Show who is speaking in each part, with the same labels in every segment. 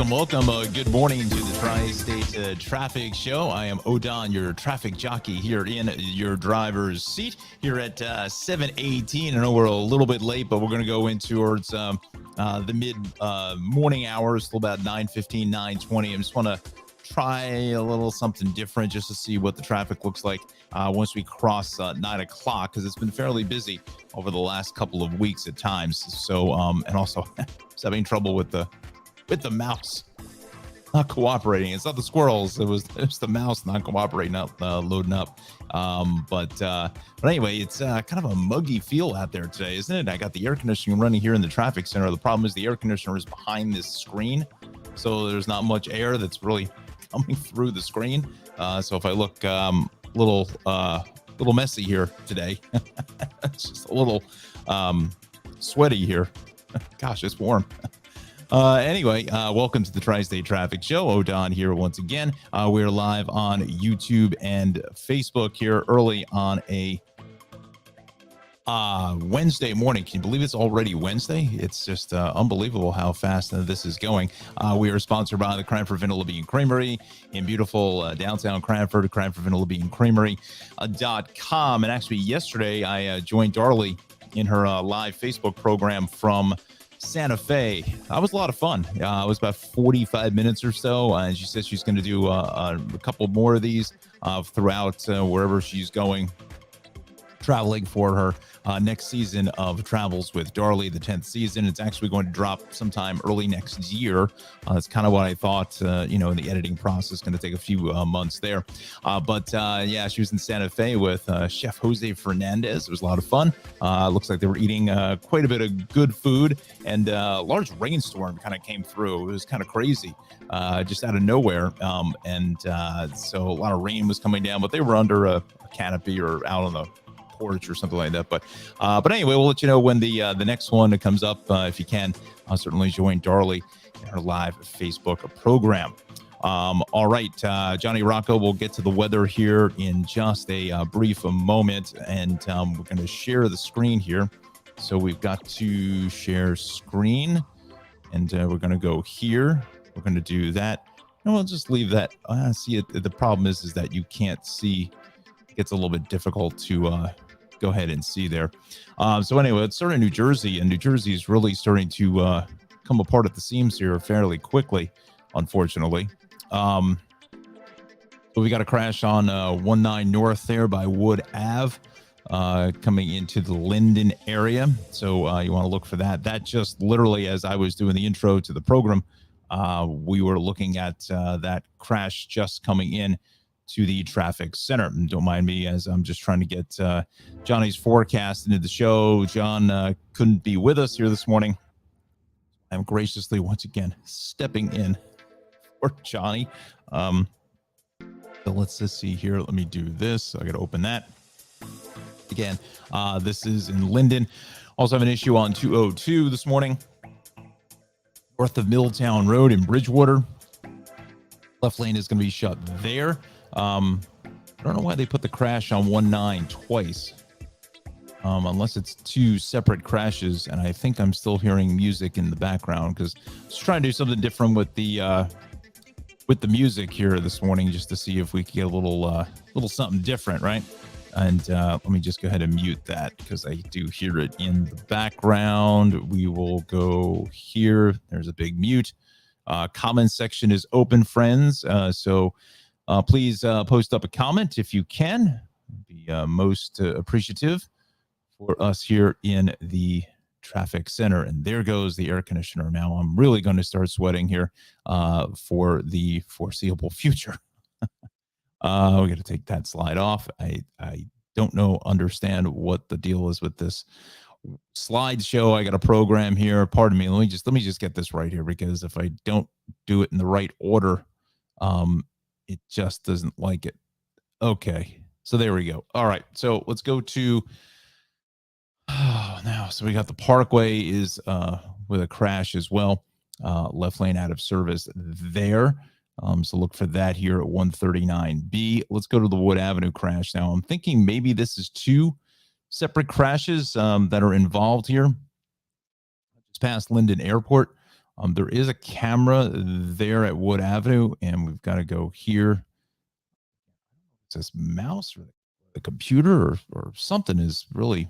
Speaker 1: Welcome. Good morning to the Tri-State Traffic Show. I am Odon, your traffic jockey here in your driver's seat here at 7:18. I know we're a little bit late, but we're going to go in towards the mid-morning hours till about 9:15, 9:20. I just want to try a little something different just to see what the traffic looks like once we cross 9 o'clock, because it's been fairly busy over the last couple of weeks at times. So, and also just having trouble with the mouse not cooperating. It's not the squirrels. It was the mouse not cooperating, not loading up. But anyway, it's kind of a muggy feel out there today, isn't it? I got the air conditioning running here in the traffic center. The problem is the air conditioner is behind this screen, so there's not much air that's really coming through the screen. So if I look little messy here today, it's just a little sweaty here. Gosh, it's warm. Anyway, welcome to the Tri-State Traffic Show. Odon here once again. We're live on YouTube and Facebook here early on a Wednesday morning. Can you believe it's already Wednesday? It's just unbelievable how fast this is going. We are sponsored by the Cranford Vanilla Bean Creamery in beautiful downtown Cranford, Cranford Vanilla Bean Creamery.com. And actually yesterday I joined Darley in her live Facebook program from Santa Fe. That was a lot of fun. It was about 45 minutes or so. And she says she's going to do a couple more of these throughout wherever she's going, traveling for her next season of Travels with Darley, the 10th season. It's actually going to drop sometime early next year. That's kind of what I thought, in the editing process, going to take a few months there. But yeah, she was in Santa Fe with Chef Jose Fernandez. It was a lot of fun. Looks like they were eating quite a bit of good food, and a large rainstorm kind of came through. It was kind of crazy, just out of nowhere. So a lot of rain was coming down, but they were under a canopy or out on the porch or something like that. But anyway, we'll let you know when the next one comes up. If you can, I'll certainly join Darley in her live Facebook program. All right, Jon Rocco, we'll get to the weather here in just a brief moment, and we're going to share the screen here. So we've got to share screen, and we're going to go here. We're going to do that, and we'll just leave that. See, the problem is that you can't see. It gets a little bit difficult to go ahead and see there. So anyway, let's start in New Jersey, and New Jersey is really starting to come apart at the seams here fairly quickly, unfortunately. So we got a crash on 19 North there by Wood Ave, coming into the Linden area. So you want to look for that. That just literally, as I was doing the intro to the program, we were looking at that crash just coming in to the traffic center. And don't mind me as I'm just trying to get Johnny's forecast into the show. John couldn't be with us here this morning. I'm graciously once again stepping in for Johnny. So let's just see here. Let me do this. I got to open that again. This is in Linden. Also have an issue on 202 this morning, north of Middletown Road in Bridgewater. Left lane is going to be shut there. I don't know why they put the crash on 19 twice, unless it's two separate crashes. And I think I'm still hearing music in the background because I was trying to do something different with the music here this morning, just to see if we could get a little something different, right? And let me just go ahead and mute that because I do hear it in the background. We will go here. There's a big mute. Comment section is open, friends. So please post up a comment if you can. Be most appreciative for us here in the traffic center. And there goes the air conditioner. Now I'm really going to start sweating here for the foreseeable future. We got to take that slide off. I don't understand what the deal is with this slideshow I got a program here. Pardon me. Let me just get this right here, because if I don't do it in the right order, it just doesn't like it. Okay. So there we go. All right. So let's go to now. So we got the Parkway is with a crash as well. Left lane out of service there. So look for that here at 139B. Let's go to the Wood Avenue crash now. I'm thinking maybe this is two separate crashes that are involved here. Just past Linden Airport. There is a camera there at Wood Avenue, and we've got to go here. It says mouse or the computer or something is really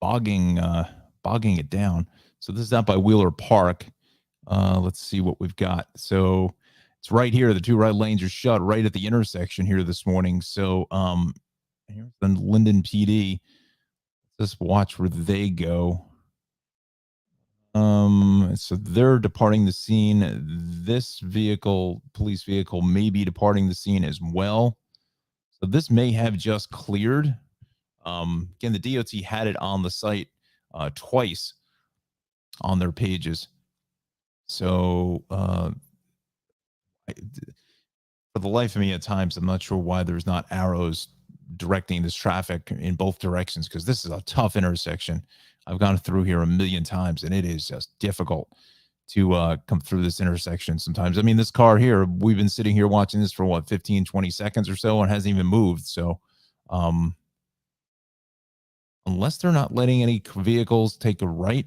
Speaker 1: bogging it down. So this is out by Wheeler Park. Let's see what we've got. So it's right here. The two right lanes are shut right at the intersection here this morning. So here's the Linden PD. Let's just watch where they go. So they're departing the scene. This vehicle, police vehicle, may be departing the scene as well. So this may have just cleared. Again, the DOT had it on the site twice on their pages. So for the life of me, at times, I'm not sure why there's not arrows directing this traffic in both directions, because this is a tough intersection. I've gone through here a million times, and it is just difficult to come through this intersection sometimes. I mean, this car here, we've been sitting here watching this for what, 15, 20 seconds or so, and hasn't even moved. So unless they're not letting any vehicles take a right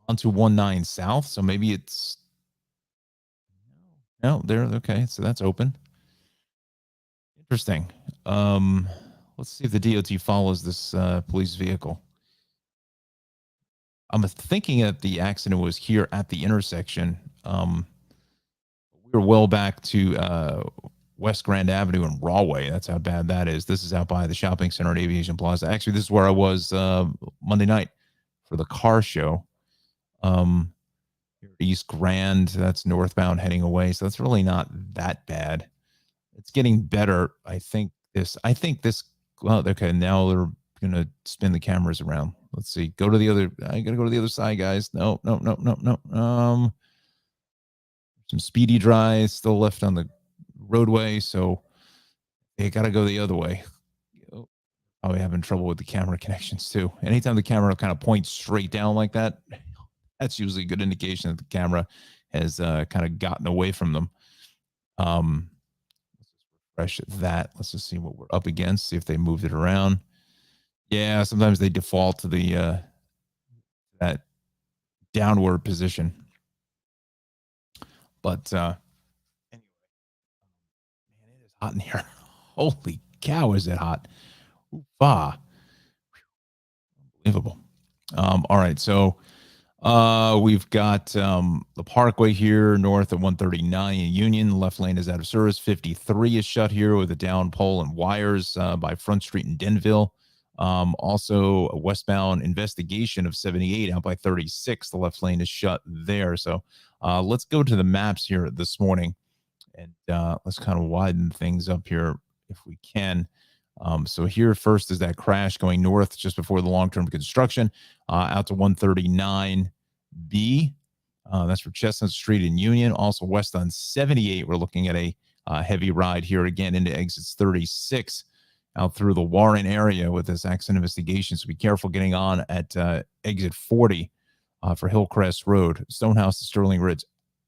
Speaker 1: onto 19 South, so maybe it's no, there. Okay, so that's open. Interesting. Let's see if the DOT follows this police vehicle. I'm thinking that the accident was here at the intersection. We were well back to West Grand Avenue and Rawway. That's how bad that is. This is out by the shopping center at Aviation Plaza. Actually, this is where I was Monday night for the car show. East Grand, that's northbound heading away. So that's really not that bad. It's getting better. I think this, well, okay, now they're going to spin the cameras around. Let's see. Go to the other, I got to go to the other side, guys. No. Some speedy dries still left on the roadway. So they got to go the other way. Probably having trouble with the camera connections too. Anytime the camera kind of points straight down like that, that's usually a good indication that the camera has kind of gotten away from them. Let's refresh that. Let's just see what we're up against. See if they moved it around. Yeah, sometimes they default to the that downward position. But anyway, man, it is hot in here. Holy cow, is it hot? Ooh-ah. Unbelievable. All right, so we've got the Parkway here north of 139 in Union. The left lane is out of service. 53 is shut here with a down pole and wires by Front Street in Denville. Also a westbound investigation of 78 out by 36. The left lane is shut there. So let's go to the maps here this morning, and let's kind of widen things up here if we can. So here first is that crash going north just before the long-term construction out to 139B. That's for Chestnut Street in Union. Also west on 78, we're looking at a heavy ride here again into exits 36 out through the Warren area with this accident investigation. So be careful getting on at exit 40 for Hillcrest Road. Stonehouse to Sterling Ridge,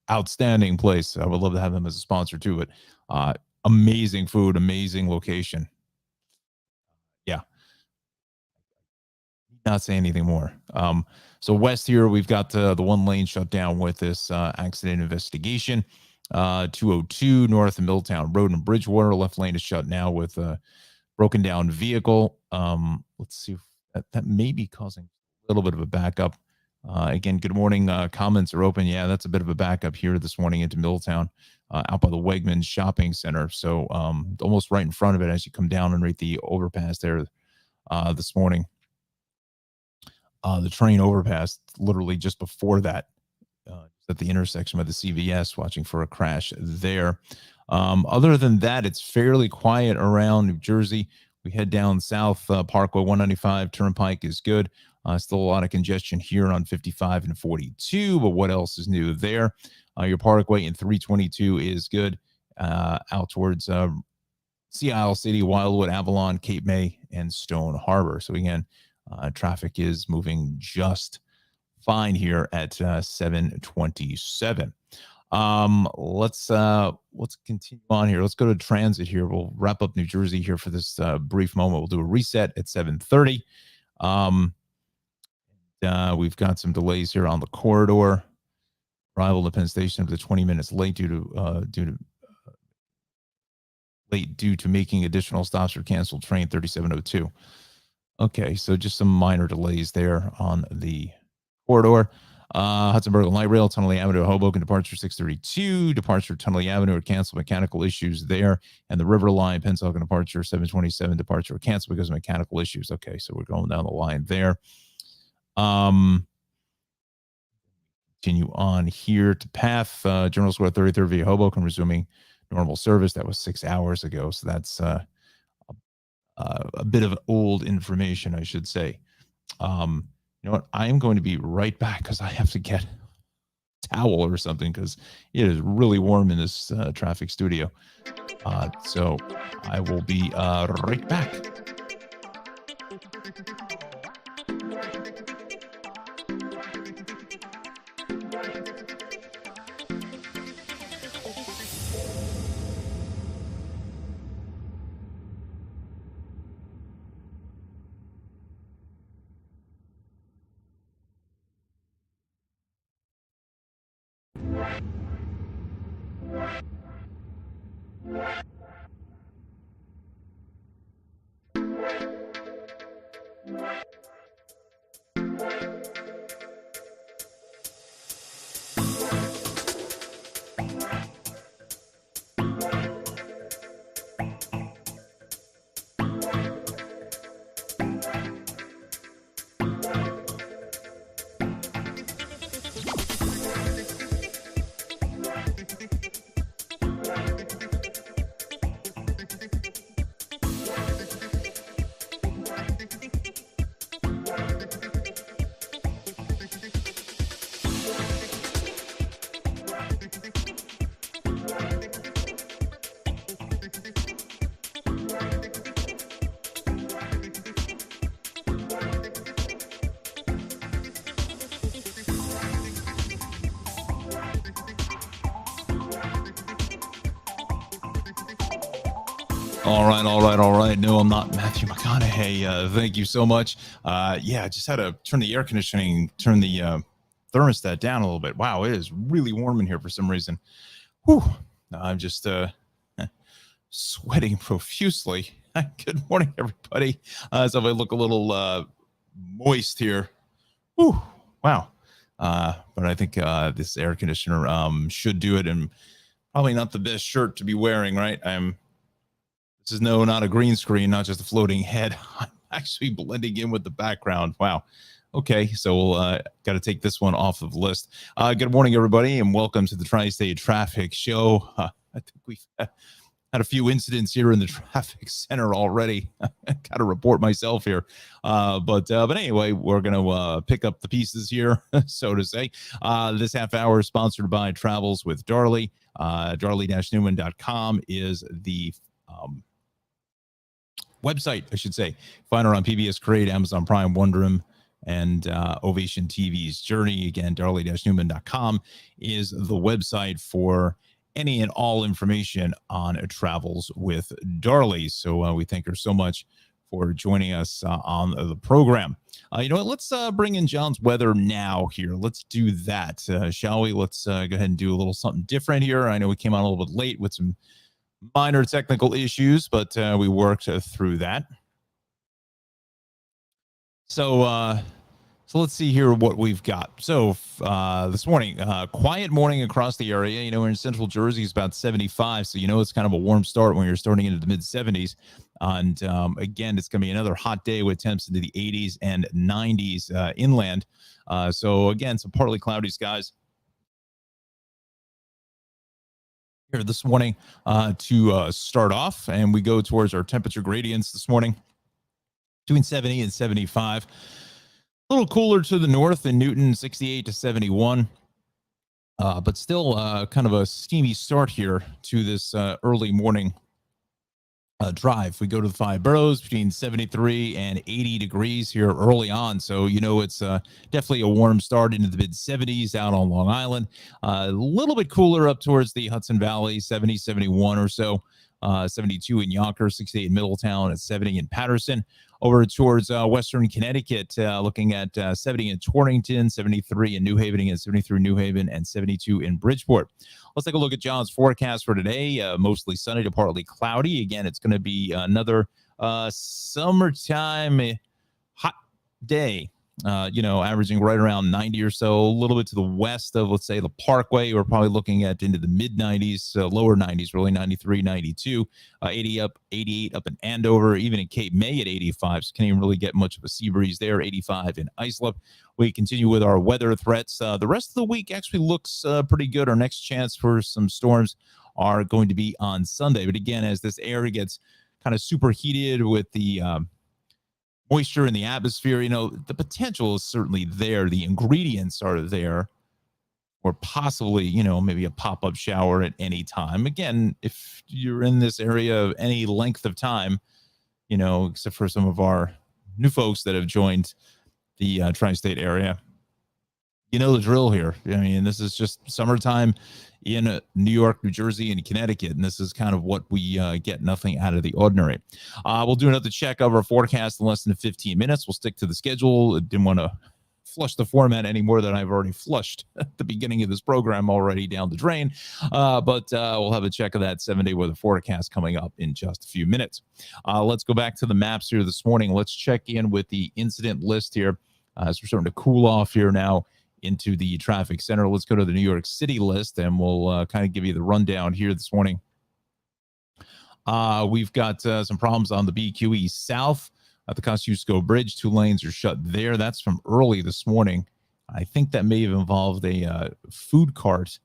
Speaker 1: outstanding place. I would love to have them as a sponsor too, but amazing food, amazing location. Yeah. Not say anything more. So west here, we've got the one lane shut down with this accident investigation. 202 north of Milltown Road in Bridgewater. Left lane is shut now with a broken down vehicle. Let's see if that may be causing a little bit of a backup. Again, good morning. Comments are open. Yeah, that's a bit of a backup here this morning into Milltown, out by the Wegmans Shopping Center. So almost right in front of it as you come down and read the overpass there this morning. The train overpass literally just before that, at the intersection with the CVS, watching for a crash there. Other than that, it's fairly quiet around New Jersey. We head down south, Parkway 195 Turnpike is good. Still a lot of congestion here on 55 and 42, but what else is new there? Your Parkway in 322 is good. Out towards Sea Isle City, Wildwood, Avalon, Cape May, and Stone Harbor. So again, traffic is moving just fine here at 727. Let's continue on here. Let's go to transit here. We'll wrap up New Jersey here for this brief moment. We'll do a reset at 7:30. We've got some delays here on the corridor. Arrival to Penn Station up to 20 minutes late due to making additional stops for canceled train 3702. Okay, so just some minor delays there on the corridor. Hudsonburg Light Rail, Tunnelly Avenue, Hoboken, departure 632, departure Tunnelly Avenue are canceled, mechanical issues there. And the River Line, Pennsauken departure 727, departure canceled because of mechanical issues. Okay, so we're going down the line there. Continue on here to Path, General Square 33rd via Hoboken, resuming normal service. That was 6 hours ago, so that's a bit of old information, I should say. You know what? I am going to be right back because I have to get a towel or something because it is really warm in this traffic studio. So I will be right back. All right. No, I'm not Matthew McConaughey. Thank you so much. Yeah, I just had to turn the air conditioning, turn the thermostat down a little bit. Wow, it is really warm in here for some reason. Whew. I'm just sweating profusely. Good morning, everybody. So if I look a little moist here. Whew. Wow. But I think this air conditioner should do it, and probably not the best shirt to be wearing, right? This is not a green screen, not just a floating head. I'm actually blending in with the background. Wow. Okay, so we'll got to take this one off of the list. Good morning, everybody, and welcome to the Tri-State Traffic Show. I think we've had a few incidents here in the traffic center already. Got to report myself here. But anyway, we're going to pick up the pieces here, so to say. This half hour is sponsored by Travels with Darley. Darley-Newman.com is the website, I should say. Find her on PBS Create, Amazon Prime, Wonderum, and Ovation TV's Journey. Again, Darley-Newman.com is the website for any and all information on Travels with Darley. So we thank her so much for joining us on the program. You know what? Let's bring in John's weather now here. Let's do that, shall we? Let's go ahead and do a little something different here. I know we came on a little bit late with some minor technical issues, but we worked through that. So let's see here what we've got. So this morning, quiet morning across the area. You know, we're in central Jersey, it's about 75. So, you know, it's kind of a warm start when you're starting into the mid 70s. And again, it's going to be another hot day with temps into the 80s and 90s inland. So again, some partly cloudy skies. here this morning to start off, and we go towards our temperature gradients this morning between 70 and 75. A little cooler to the north in Newton, 68 to 71. But still kind of a steamy start here to this early morning drive. We go to the five boroughs between 73 and 80 degrees here early on. So, it's definitely a warm start into the mid 70s out on Long Island. A little bit cooler up towards the Hudson Valley, 70, 71 or so. 72 in Yonkers, 68 in Middletown, and 70 in Patterson. Over towards Western Connecticut, looking at 70 in Torrington, 73 in New Haven, and 73 in New Haven, and 72 in Bridgeport. Let's take a look at John's forecast for today. Mostly sunny to partly cloudy. Again, it's going to be another summertime hot day. Averaging right around 90 or so, a little bit to the west of, let's say, the Parkway. We're probably looking at into the mid 90s, lower 90s, really 93, 92, 80 up, 88 up in Andover, even in Cape May at 85. So can't even really get much of a sea breeze there. 85 in Islip. We continue with our weather threats. The rest of the week actually looks pretty good. Our next chance for some storms are going to be on Sunday. But again, as this air gets kind of superheated with the moisture in the atmosphere, the potential is certainly there. The ingredients are there, or possibly, maybe a pop-up shower at any time. Again, if you're in this area any length of time, except for some of our new folks that have joined the tri-state area, the drill here. I mean, this is just summertime in New York, New Jersey, and Connecticut, and this is kind of what we get. Nothing out of the ordinary. We'll do another check of our forecast in less than 15 minutes. We'll stick to the schedule. Didn't want to flush the format any more than I've already flushed at the beginning of this program already down the drain. But we'll have a check of that 7-day weather forecast coming up in just a few minutes. Let's go back to the maps here this morning. Let's check in with the incident list here as we're starting to cool off here now into the traffic center. Let's go to the New York City list, and we'll kind of give you the rundown here this morning. We've got some problems on the BQE South at the Kosciuszko Bridge. 2 lanes are shut there. That's from early this morning. I think that may have involved a food cart,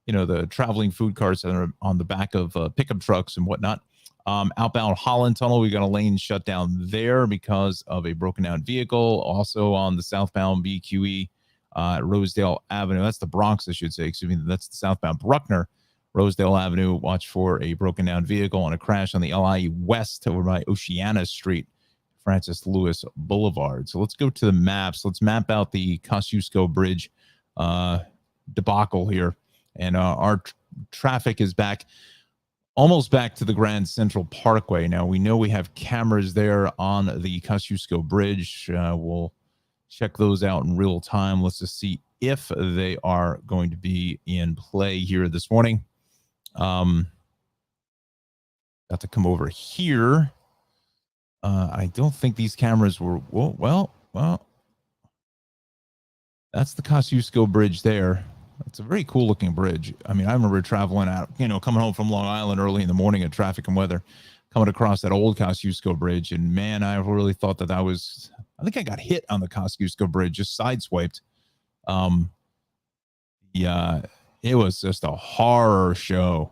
Speaker 1: the traveling food carts that are on the back of pickup trucks and whatnot. Outbound Holland Tunnel, we got a lane shut down there because of a broken down vehicle. Also on the southbound BQE, Rosedale Avenue. That's the Bronx, I should say. Excuse me. That's the southbound Bruckner, Rosedale Avenue. Watch for a broken down vehicle and a crash on the LIE West over by Oceana Street, Francis Lewis Boulevard. So let's go to the maps. Let's map out the Kosciuszko Bridge debacle here. And our traffic is back, almost back to the Grand Central Parkway. Now, we know we have cameras there on the Kosciuszko Bridge. We'll check those out in real time. Let's just see if they are going to be in play here this morning. Got to come over here. I don't think these cameras were, well, that's the Kosciuszko Bridge there. It's a very cool looking bridge. I mean, I remember traveling out, coming home from Long Island early in the morning at traffic and weather, coming across that old Kosciuszko Bridge. And man, I really thought that I think I got hit on the Kosciuszko Bridge, just sideswiped. It was just a horror show.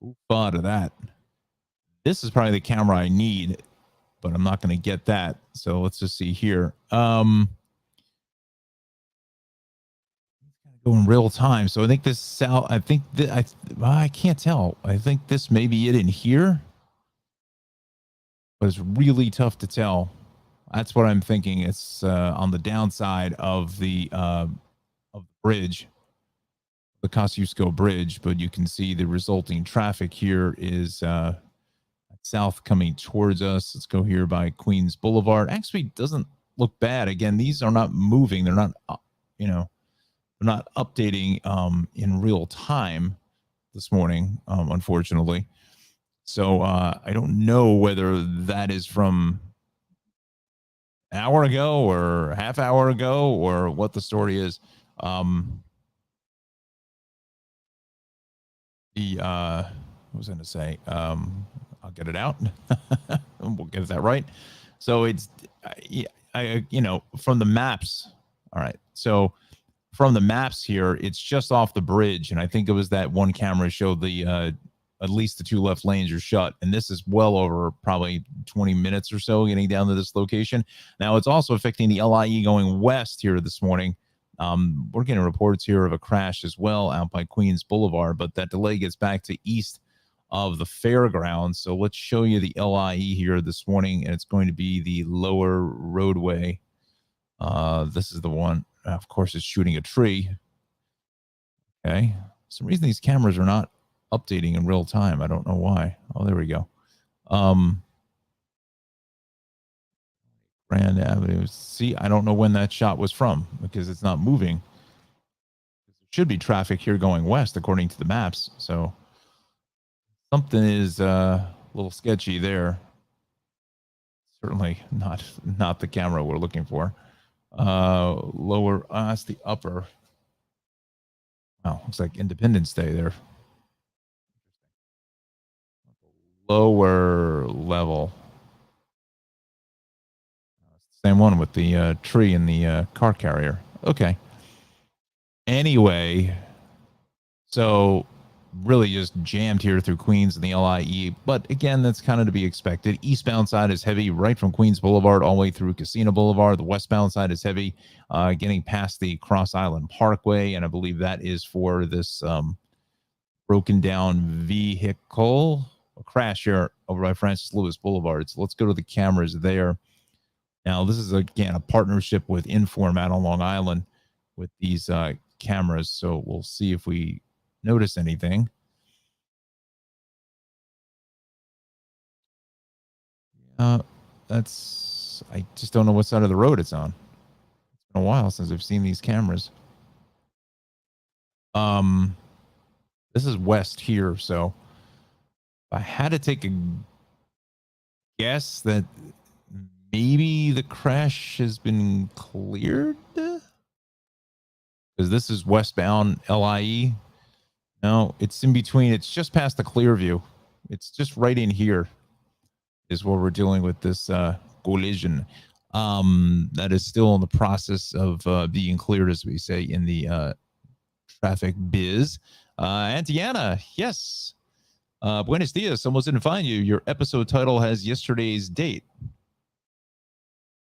Speaker 1: Who thought of that? This is probably the camera I need, but I'm not going to get that. So let's just see here. Go in real time. So I think this I can't tell. I think this may be it in here, but it's really tough to tell. That's what I'm thinking. It's on the downside of the bridge, the Kosciuszko Bridge, but you can see the resulting traffic here is south coming towards us. Let's go here by Queens Boulevard. Actually, doesn't look bad. Again, these are not moving. They're not, they're not updating in real time this morning, unfortunately. So I don't know whether that is from an hour ago or a half hour ago or what the story is. What was I going to say? I'll get it out. We'll get that right. So it's, from the maps. All right. So from the maps here, it's just off the bridge. And I think it was that one camera showed the at least the two left lanes are shut. And this is well over probably 20 minutes or so getting down to this location. Now, it's also affecting the LIE going west here this morning. We're getting reports here of a crash as well out by Queens Boulevard, but that delay gets back to east of the fairgrounds. So let's show you the LIE here this morning, and it's going to be the lower roadway. This is the one. Of course, it's shooting a tree. Okay. For some reason these cameras are not updating in real time. I don't know why. Oh, there we go. Grand Avenue. See, I don't know when that shot was from because it's not moving. There should be traffic here going west according to the maps. So something is a little sketchy there. Certainly not the camera we're looking for. Lower, that's the upper. Wow, looks like Independence Day there. Lower level. Same one with the tree and the car carrier. Okay. Anyway, so really just jammed here through Queens and the LIE. But again, that's kind of to be expected. Eastbound side is heavy right from Queens Boulevard all the way through Casino Boulevard. The westbound side is heavy getting past the Cross Island Parkway. And I believe that is for this broken down vehicle. A crash here over by Francis Lewis Boulevard. So let's go to the cameras there. Now, this is, again, a partnership with Informat on Long Island with these cameras. So we'll see if we notice anything. I just don't know what side of the road it's on. It's been a while since I've seen these cameras. This is west here, so I had to take a guess that maybe the crash has been cleared because this is westbound LIE. No, it's in between. It's just past the Clearview. It's just right in here is where we're dealing with this collision that is still in the process of being cleared, as we say in the traffic biz. Antiana, yes. Buenos dias. Almost didn't find you. Your episode title has yesterday's date.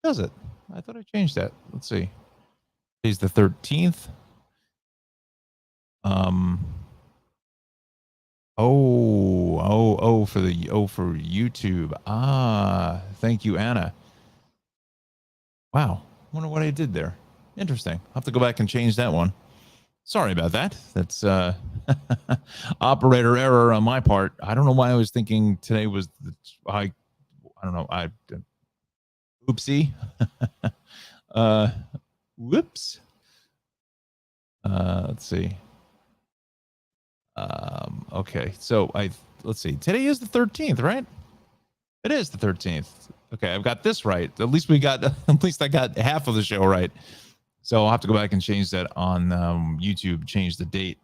Speaker 1: Does it? I thought I changed that. Let's see. Today's the 13th. For YouTube. Thank you, Anna. Wow. Wonder what I did there. Interesting. I'll have to go back and change that one. Sorry about that. That's operator error on my part. I don't know why I was thinking today was I don't know. Oopsie. Whoops. Let's see. Okay. So let's see. Today is the 13th, right? It is the 13th. Okay, I've got this right. At least I got half of the show right. So I'll have to go back and change that on YouTube, change the date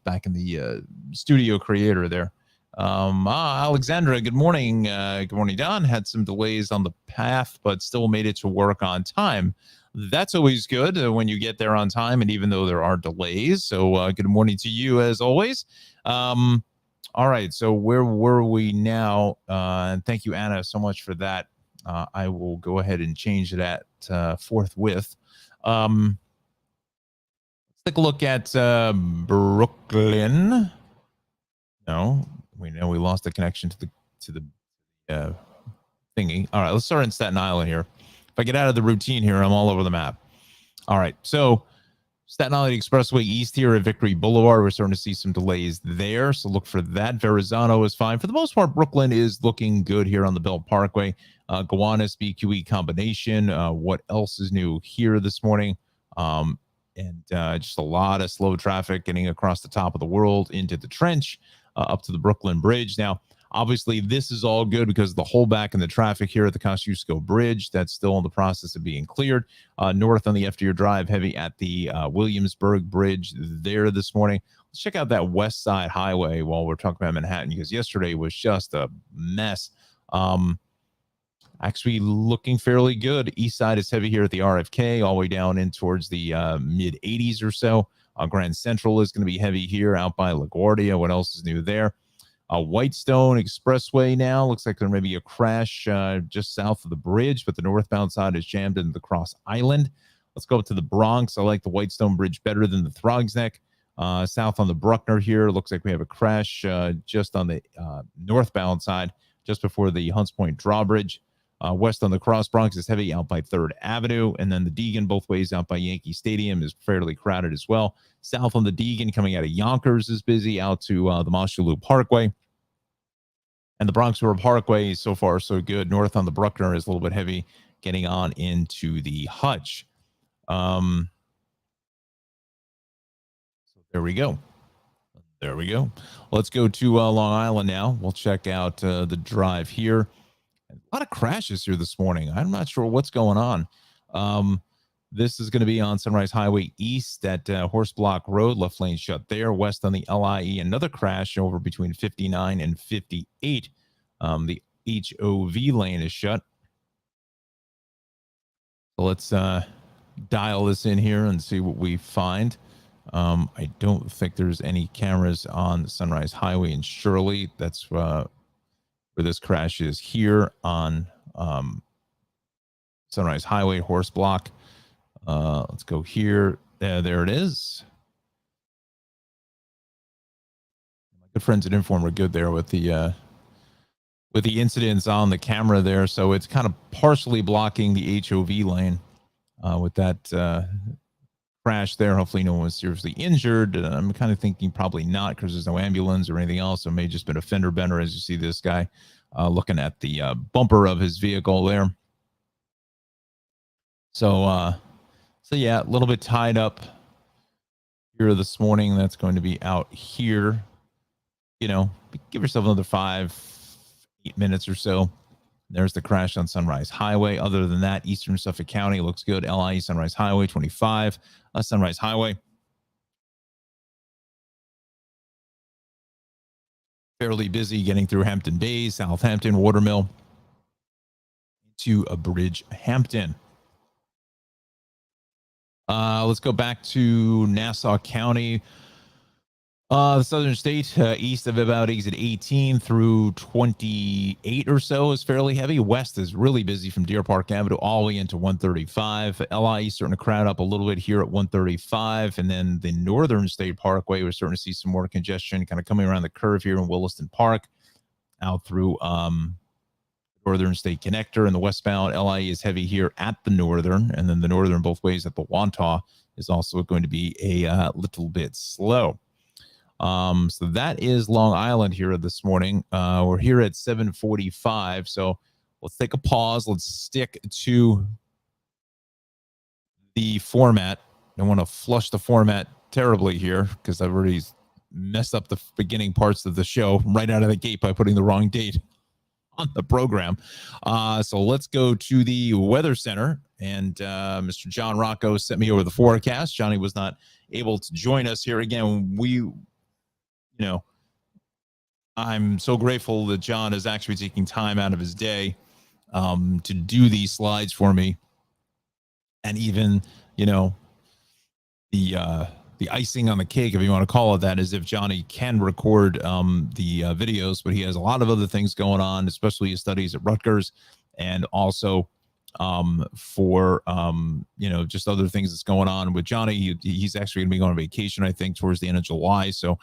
Speaker 1: back in the studio creator there. Alexandra, good morning. Good morning, Don. Had some delays on the path, but still made it to work on time. That's always good when you get there on time, and even though there are delays. So good morning to you as always. All right, so where were we now? And thank you, Anna, so much for that. I will go ahead and change that forthwith. Let's take a look at Brooklyn. No, we know we lost the connection to the thingy. All right, let's start in Staten Island here. If I get out of the routine here, I'm all over the map. All right, so Staten Island Expressway East here at Victory Boulevard. We're starting to see some delays there, so look for that. Verrazano is fine. For the most part, Brooklyn is looking good here on the Belt Parkway. Gowanus BQE combination. What else is new here this morning? Just a lot of slow traffic getting across the top of the world into the trench, up to the Brooklyn Bridge. Now, obviously, this is all good because the holdback in the traffic here at the Kosciuszko Bridge, that's still in the process of being cleared. North on the FDR Drive, heavy at the Williamsburg Bridge there this morning. Let's check out that West Side Highway while we're talking about Manhattan, because yesterday was just a mess. actually looking fairly good. East side is heavy here at the RFK, all the way down in towards the mid 80s or so. Grand Central is going to be heavy here out by LaGuardia. What else is new there? Whitestone Expressway now looks like there may be a crash just south of the bridge, but the northbound side is jammed into the Cross Island. Let's go up to the Bronx. I like the Whitestone Bridge better than the Throgs Neck. South on the Bruckner here, looks like we have a crash just on the northbound side, just before the Hunts Point Drawbridge. West on the Cross Bronx is heavy out by 3rd Avenue, and then the Deegan both ways out by Yankee Stadium is fairly crowded as well. South on the Deegan coming out of Yonkers is busy out to the Moshulu Parkway. And the Bronx River Parkway, so far so good. North on the Bruckner is a little bit heavy, getting on into the Hutch. So there we go. There we go. Let's go to Long Island now. We'll check out the drive here. A lot of crashes here this morning. I'm not sure what's going on. This is going to be on Sunrise Highway East at Horse Block Road. Left lane shut there. West on the LIE. Another crash over between 59 and 58. The HOV lane is shut. So let's dial this in here and see what we find. I don't think there's any cameras on Sunrise Highway in Shirley. That's where this crash is here on Sunrise Highway, Horse Block. Let's go here. There it is. My good friends at Inform are good there with the incidents on the camera there. So it's kind of partially blocking the HOV lane with that crash there. Hopefully no one was seriously injured. I'm kind of thinking probably not, because there's no ambulance or anything else. So it may have just been a fender bender, as you see this guy looking at the bumper of his vehicle there. So yeah, a little bit tied up here this morning. That's going to be out here. You know, give yourself another 5-8 minutes or so. There's the crash on Sunrise Highway. Other than that, Eastern Suffolk County looks good. LIE, Sunrise Highway, 25. Sunrise Highway. Fairly busy getting through Hampton Bays, Southampton, Watermill, to a Bridge Hampton. Let's go back to Nassau County. The Southern State, east of about exit 18 through 28 or so is fairly heavy. West is really busy from Deer Park Avenue all the way into 135. LIE starting to crowd up a little bit here at 135. And then the Northern State Parkway, we're starting to see some more congestion kind of coming around the curve here in Williston Park out through Northern State Connector, and the westbound LIE is heavy here at the Northern, and then the Northern both ways at the Wantagh is also going to be a little bit slow. So that is Long Island here this morning. We're here at 7:45, so let's take a pause. Let's stick to the format. I don't want to flush the format terribly here because I've already messed up the beginning parts of the show right out of the gate by putting the wrong date on the program. So let's go to the Weather Center, and Mr. Jon Rocco sent me over the forecast. Johnny was not able to join us here again. I'm so grateful that John is actually taking time out of his day to do these slides for me. And even, the icing on the cake, if you want to call it that, is if Johnny can record the videos, but he has a lot of other things going on, especially his studies at Rutgers, and also for just other things that's going on with Johnny. He's actually going to be going on vacation, I think, towards the end of July. So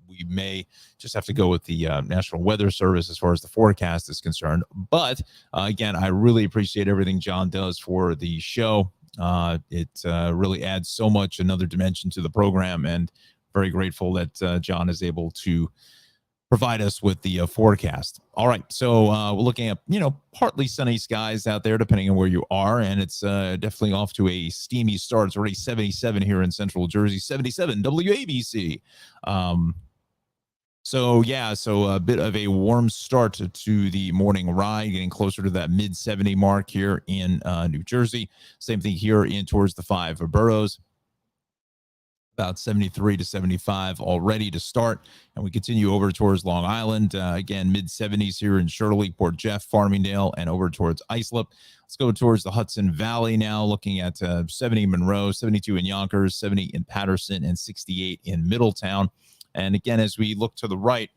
Speaker 1: we may just have to go with the National Weather Service as far as the forecast is concerned. But again, I really appreciate everything John does for the show. It really adds so much, another dimension to the program, and very grateful that John is able to provide us with the forecast. All right, so we're looking at partly sunny skies out there, depending on where you are, and it's definitely off to a steamy start. It's already 77 here in Central Jersey, 77 WABC. So a bit of a warm start to the morning ride, getting closer to that mid 70 mark here in New Jersey. Same thing here in towards the 5 boroughs. about 73 to 75 already to start. And we continue over towards Long Island. Again, mid 70s here in Shirley, Port Jeff, Farmingdale, and over towards Islip. Let's go towards the Hudson Valley now, looking at 70 in Monroe, 72 in Yonkers, 70 in Patterson, and 68 in Middletown. And again, as we look to the right,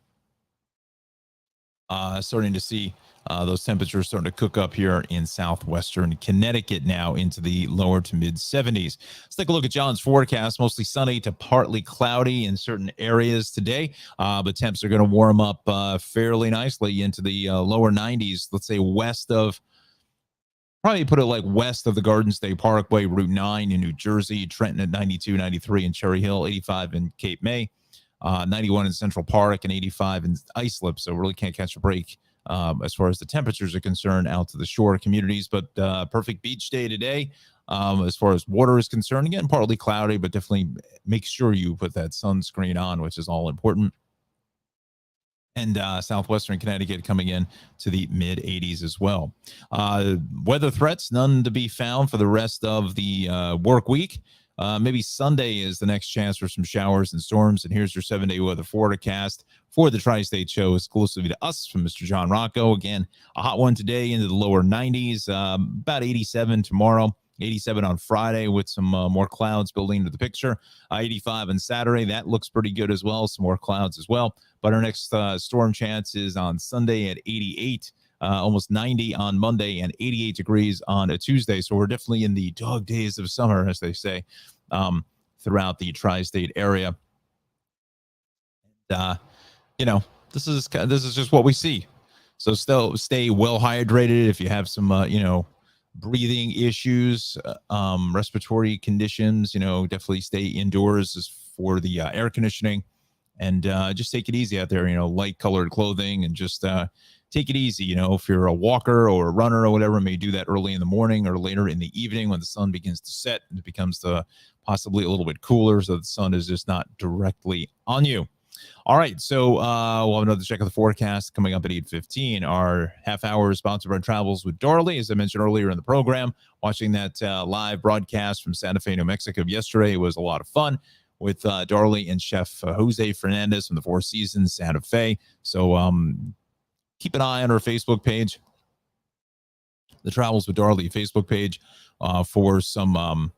Speaker 1: starting to see those temperatures starting to cook up here in southwestern Connecticut now into the lower to mid 70s. Let's take a look at John's forecast. Mostly sunny to partly cloudy in certain areas today, but temps are going to warm up fairly nicely into the lower 90s. Let's say west of, probably put it like west of the Garden State Parkway, Route 9 in New Jersey, Trenton at 92, 93 in Cherry Hill, 85 in Cape May, 91 in Central Park, and 85 in Islip. So really can't catch a break as far as the temperatures are concerned out to the shore communities. But perfect beach day today. As far as water is concerned, again, partly cloudy, but definitely make sure you put that sunscreen on, which is all important. And southwestern Connecticut coming in to the mid 80s as well. Weather threats, none to be found for the rest of the work week. Maybe Sunday is the next chance for some showers and storms. And here's your 7-day weather forecast for the Tri-State Show, exclusively to us from Mr. Jon Rocco. Again, a hot one today into the lower 90s, about 87 tomorrow, 87 on Friday with some more clouds building into the picture. 85 on Saturday. That looks pretty good as well. Some more clouds as well. But our next storm chance is on Sunday at 88. Almost 90 on Monday and 88 degrees on a Tuesday. So we're definitely in the dog days of summer, as they say, throughout the tri-state area. You know, this is just what we see. So still stay well hydrated. If you have some, you know, breathing issues, respiratory conditions, you know, definitely stay indoors for the air conditioning, and just take it easy out there. You know, light colored clothing, and just take it easy. You know, if you're a walker or a runner or whatever, may do that early in the morning or later in the evening when the sun begins to set. It becomes possibly a little bit cooler, so the sun is just not directly on you. All right, so we'll have another check of the forecast coming up at 8:15. Our half hour is sponsored by Travels with Darley, as I mentioned earlier in the program. Watching that live broadcast from Santa Fe, New Mexico yesterday was a lot of fun with Darley and Chef Jose Fernandez from the Four Seasons Santa Fe. So keep an eye on our Facebook page, the Travels with Darley Facebook page, for some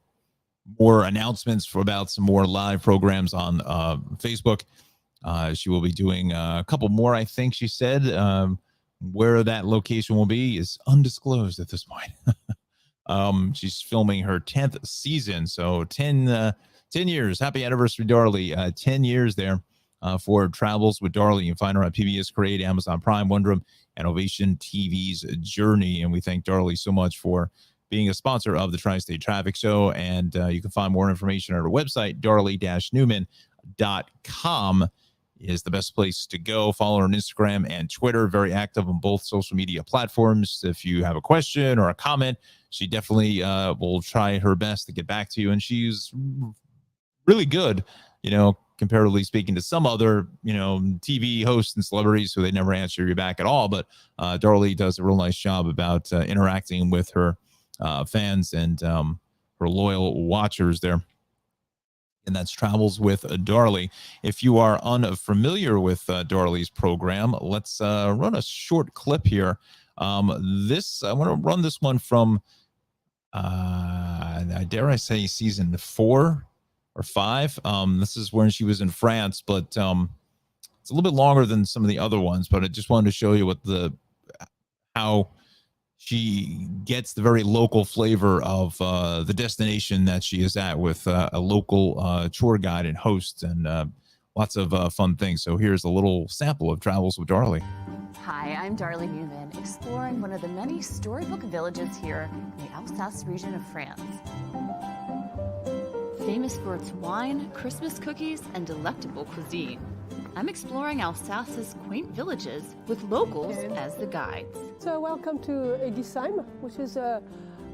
Speaker 1: more announcements about some more live programs on Facebook. She will be doing a couple more, I think she said. Where that location will be is undisclosed at this point. She's filming her 10th season, so 10 years. Happy anniversary, Darley. 10 years there for Travels with Darley. You can find her on PBS Create, Amazon Prime, Wondrum, and Ovation TV's Journey. And we thank Darley so much for being a sponsor of the Tri-State Traffic Show. And you can find more information on our website, darley-newman.com is the best place to go. Follow her on Instagram and Twitter. Very active on both social media platforms. If you have a question or a comment, she definitely will try her best to get back to you. And she's really good, you know, comparatively speaking to some other, you know, TV hosts and celebrities who they never answer you back at all. But Darley does a real nice job about interacting with her fans and her loyal watchers there. And that's Travels with Darley. If you are unfamiliar with Darley's program, let's run a short clip here. I want to run this one from, dare I say, season 4 or 5. This is when she was in France, but it's a little bit longer than some of the other ones. But I just wanted to show you how she gets the very local flavor of the destination that she is at, with a local tour guide and host, and lots of fun things. So here's a little sample of Travels with Darley.
Speaker 2: Hi, I'm Darley Newman, exploring one of the many storybook villages here in the Alsace region of France. Famous for its wine, Christmas cookies, and delectable cuisine, I'm exploring Alsace's quaint villages with locals as the guides.
Speaker 3: So welcome to Edisheim, which is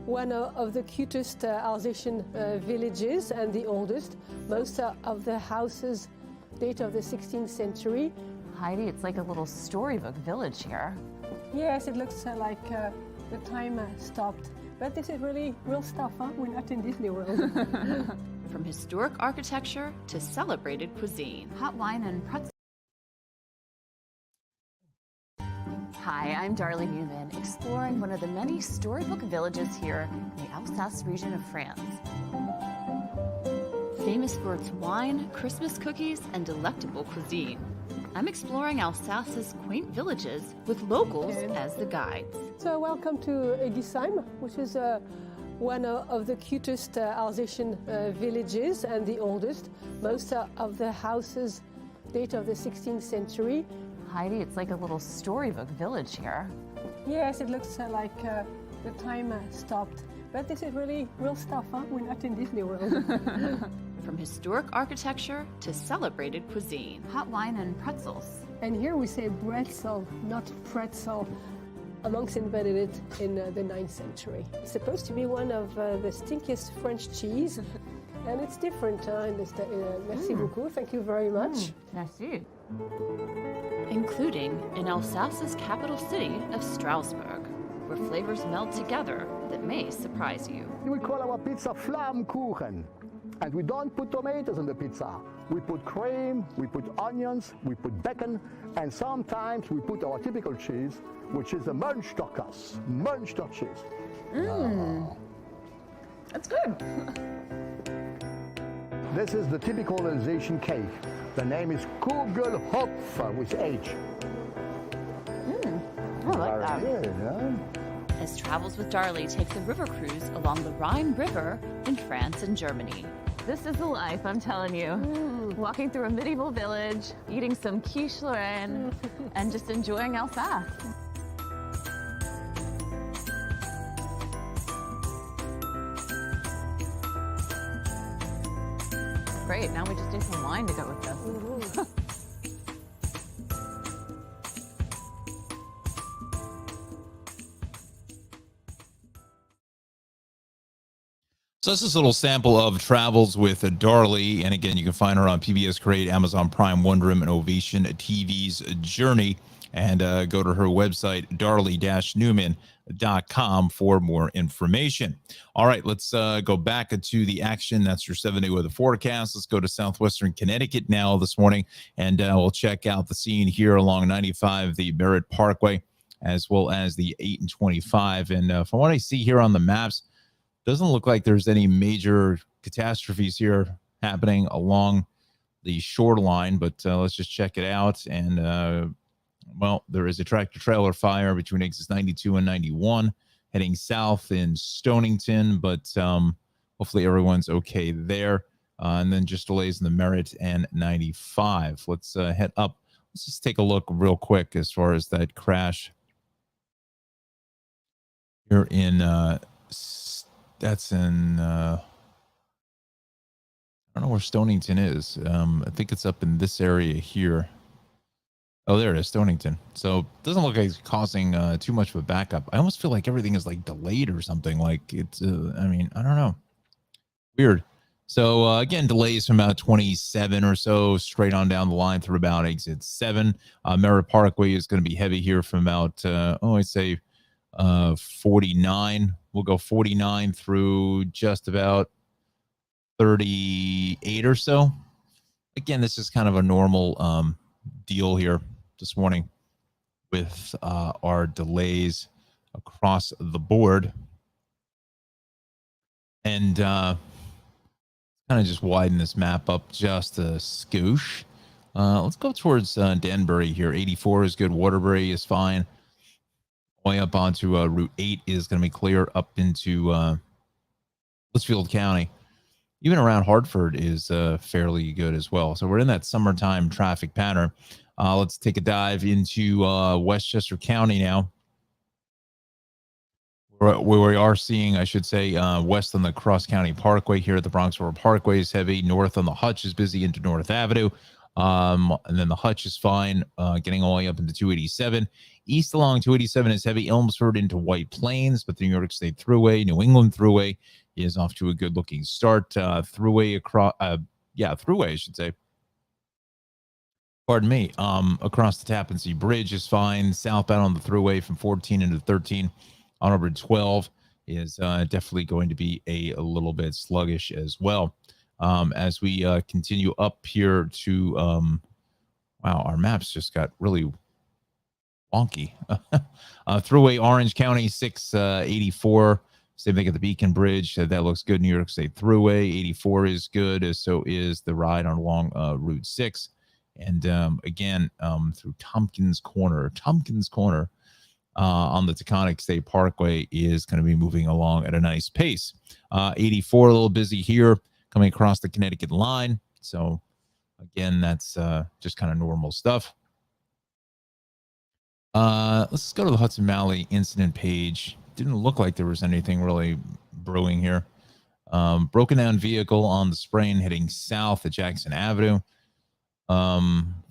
Speaker 3: one of the cutest Alsatian villages and the oldest. Most of the houses date of the 16th century.
Speaker 2: Heidi, it's like a little storybook village here.
Speaker 3: Yes, it looks like the time stopped. But this is really real stuff, huh? We're not in Disney World.
Speaker 2: From historic architecture to celebrated cuisine. Hot wine and pretzel. Hi, I'm Darley Newman, exploring one of the many storybook villages here in the Alsace region of France. Famous for its wine, Christmas cookies, and delectable cuisine. I'm exploring Alsace's quaint villages with locals as the guides.
Speaker 3: So welcome to Egisheim, which is one of the cutest Alsatian villages and the oldest. Most of the houses date of the 16th century.
Speaker 2: Heidi, it's like a little storybook village here.
Speaker 3: Yes, it looks like the time stopped. But this is really real stuff, huh? We're not in Disney World.
Speaker 2: From historic architecture to celebrated cuisine. Hot wine and pretzels.
Speaker 3: And here we say bretzel, not pretzel. A monks invented it in the 9th century. It's supposed to be one of the stinkiest French cheese. And it's different. Merci beaucoup. Thank you very much.
Speaker 2: Merci. Including in Alsace's capital city of Strasbourg, where flavors meld together that may surprise you.
Speaker 4: We call our pizza Flammkuchen. And we don't put tomatoes on the pizza. We put cream, we put onions, we put bacon, and sometimes we put our typical cheese, which is the Münsterkäse, Münster cheese.
Speaker 2: That's good.
Speaker 4: This is the typical Alsatian cake. The name is Kugelhopf with H.
Speaker 2: I like that.
Speaker 4: Very good, huh?
Speaker 2: As Travels with Darley takes a river cruise along the Rhine River in France and Germany. This is the life, I'm telling you. Walking through a medieval village, eating some quiche Lorraine, and just enjoying Alsace. Great, now we just need some wine to go with this.
Speaker 1: So this is a little sample of Travels with Darley. And again, you can find her on PBS Create, Amazon Prime, Wonderum, and Ovation TV's Journey. And go to her website, darley-newman.com for more information. All right, let's go back to the action. That's your 7-day weather forecast. Let's go to southwestern Connecticut now this morning. And we'll check out the scene here along 95, the Merritt Parkway, as well as the 8 and 25. And from what I see here on the maps, doesn't look like there's any major catastrophes here happening along the shoreline, but let's just check it out. And, well, there is a tractor-trailer fire between exits 92 and 91 heading south in Stonington, but hopefully everyone's okay there. And then just delays in the Merritt and 95. Let's head up. Let's just take a look real quick as far as that crash here in that's in I don't know where Stonington is. I think it's up in this area here. Oh, there it is, Stonington. So it doesn't look like it's causing too much of a backup. I almost feel like everything is like delayed or something. Like it's, I mean, I don't know. Weird. So again, delays from about 27 or so straight on down the line through about exit 7. Merritt Parkway is going to be heavy here from about, I'd say 49. We'll go 49 through just about 38 or so. Again, this is kind of a normal deal here this morning with our delays across the board. And kind of just widen this map up just a skoosh. Let's go towards Danbury here. 84 is good. Waterbury is fine. Way up onto Route 8 is going to be clear up into Litchfield County. Even around Hartford is fairly good as well. So we're in that summertime traffic pattern. Let's take a dive into Westchester County now. Where we are seeing, I should say, west on the Cross County Parkway here at the Bronx River Parkway is heavy. North on the Hutch is busy into North Avenue. And then the Hutch is fine, getting all the way up into 287. East along 287 is heavy. Elmsford into White Plains, but the New York State Thruway, New England Thruway is off to a good-looking start. Thruway across, Thruway, I should say. Pardon me. Across the Tappan Zee Bridge is fine. Southbound on the Thruway from 14 into 13 on over 12 is definitely going to be a little bit sluggish as well. as we continue up here to, wow, our maps just got really wonky. Thruway Orange County 684. Same thing at the Beacon Bridge. That looks good. New York State Thruway 84 is good. So is the ride on along Route 6. And again, through Tompkins Corner on the Taconic State Parkway is going to be moving along at a nice pace. 84 a little busy here coming across the Connecticut line. So again, that's just kind of normal stuff. Let's go to the Hudson Valley incident page. Didn't look like there was anything really brewing here. Broken down vehicle on the Sprain heading south at Jackson Avenue.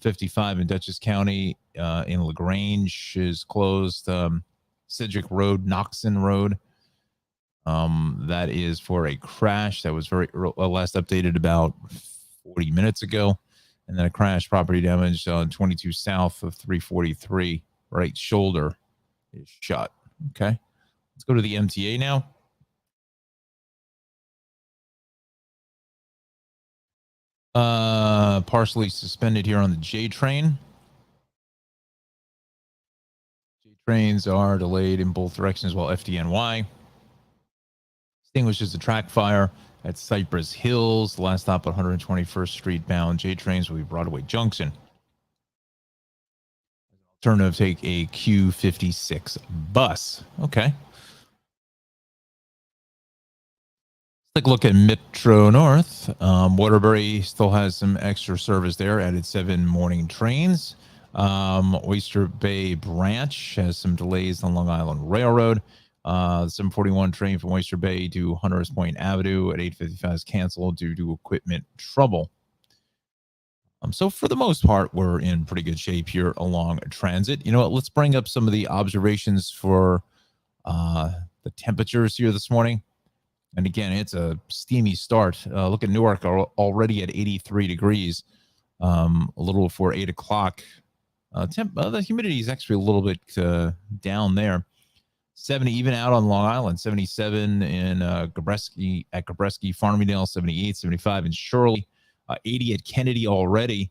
Speaker 1: 55 in Dutchess County in LaGrange is closed. Cedric Road, Knoxon Road. That is for a crash that was last updated about 40 minutes ago. And then a crash, property damage on 22 south of 343. Right shoulder is shot. Okay. Let's go to the MTA now. Partially suspended here on the J train. J trains are delayed in both directions while FDNY extinguishes the track fire at Cypress Hills. The last stop at 121st Street bound J trains will be Broadway Junction. Alternative, take a Q56 bus. Okay. Take a look at Metro North. Waterbury still has some extra service there. Added 7 morning trains. Oyster Bay Branch has some delays on Long Island Railroad. The 741 train from Oyster Bay to Hunters Point Avenue at 8:55 is canceled due to equipment trouble. So for the most part, we're in pretty good shape here along transit. You know what? Let's bring up some of the observations for the temperatures here this morning. And again, it's a steamy start. Look at Newark already at 83 degrees, a little before 8 o'clock. The humidity is actually a little bit down there. 70 even out on Long Island, 77 in Gabreski, Farmingdale, 78, 75 in Shirley, 80 at Kennedy already.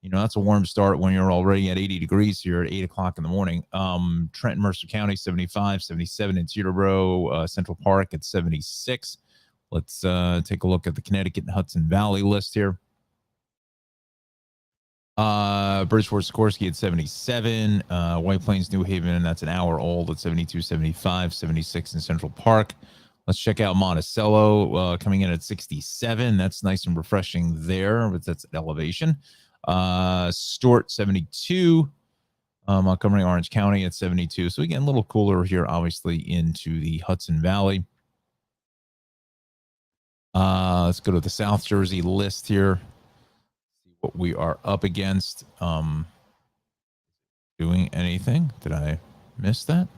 Speaker 1: You know, that's a warm start when you're already at 80 degrees here at 8 o'clock in the morning. Trenton, Mercer County, 75, 77 in Teterboro, Central Park at 76. Let's take a look at the Connecticut and Hudson Valley list here. Bridgeport, Sikorsky at 77. White Plains, New Haven, that's an hour old at 72, 75, 76 in Central Park. Let's check out Monticello coming in at 67. That's nice and refreshing there, but that's elevation. Stuart, 72. Montgomery, Orange County at 72. So again, a little cooler here, obviously, into the Hudson Valley. Let's go to the South Jersey list here. See what we are up against. Doing anything? Did I miss that?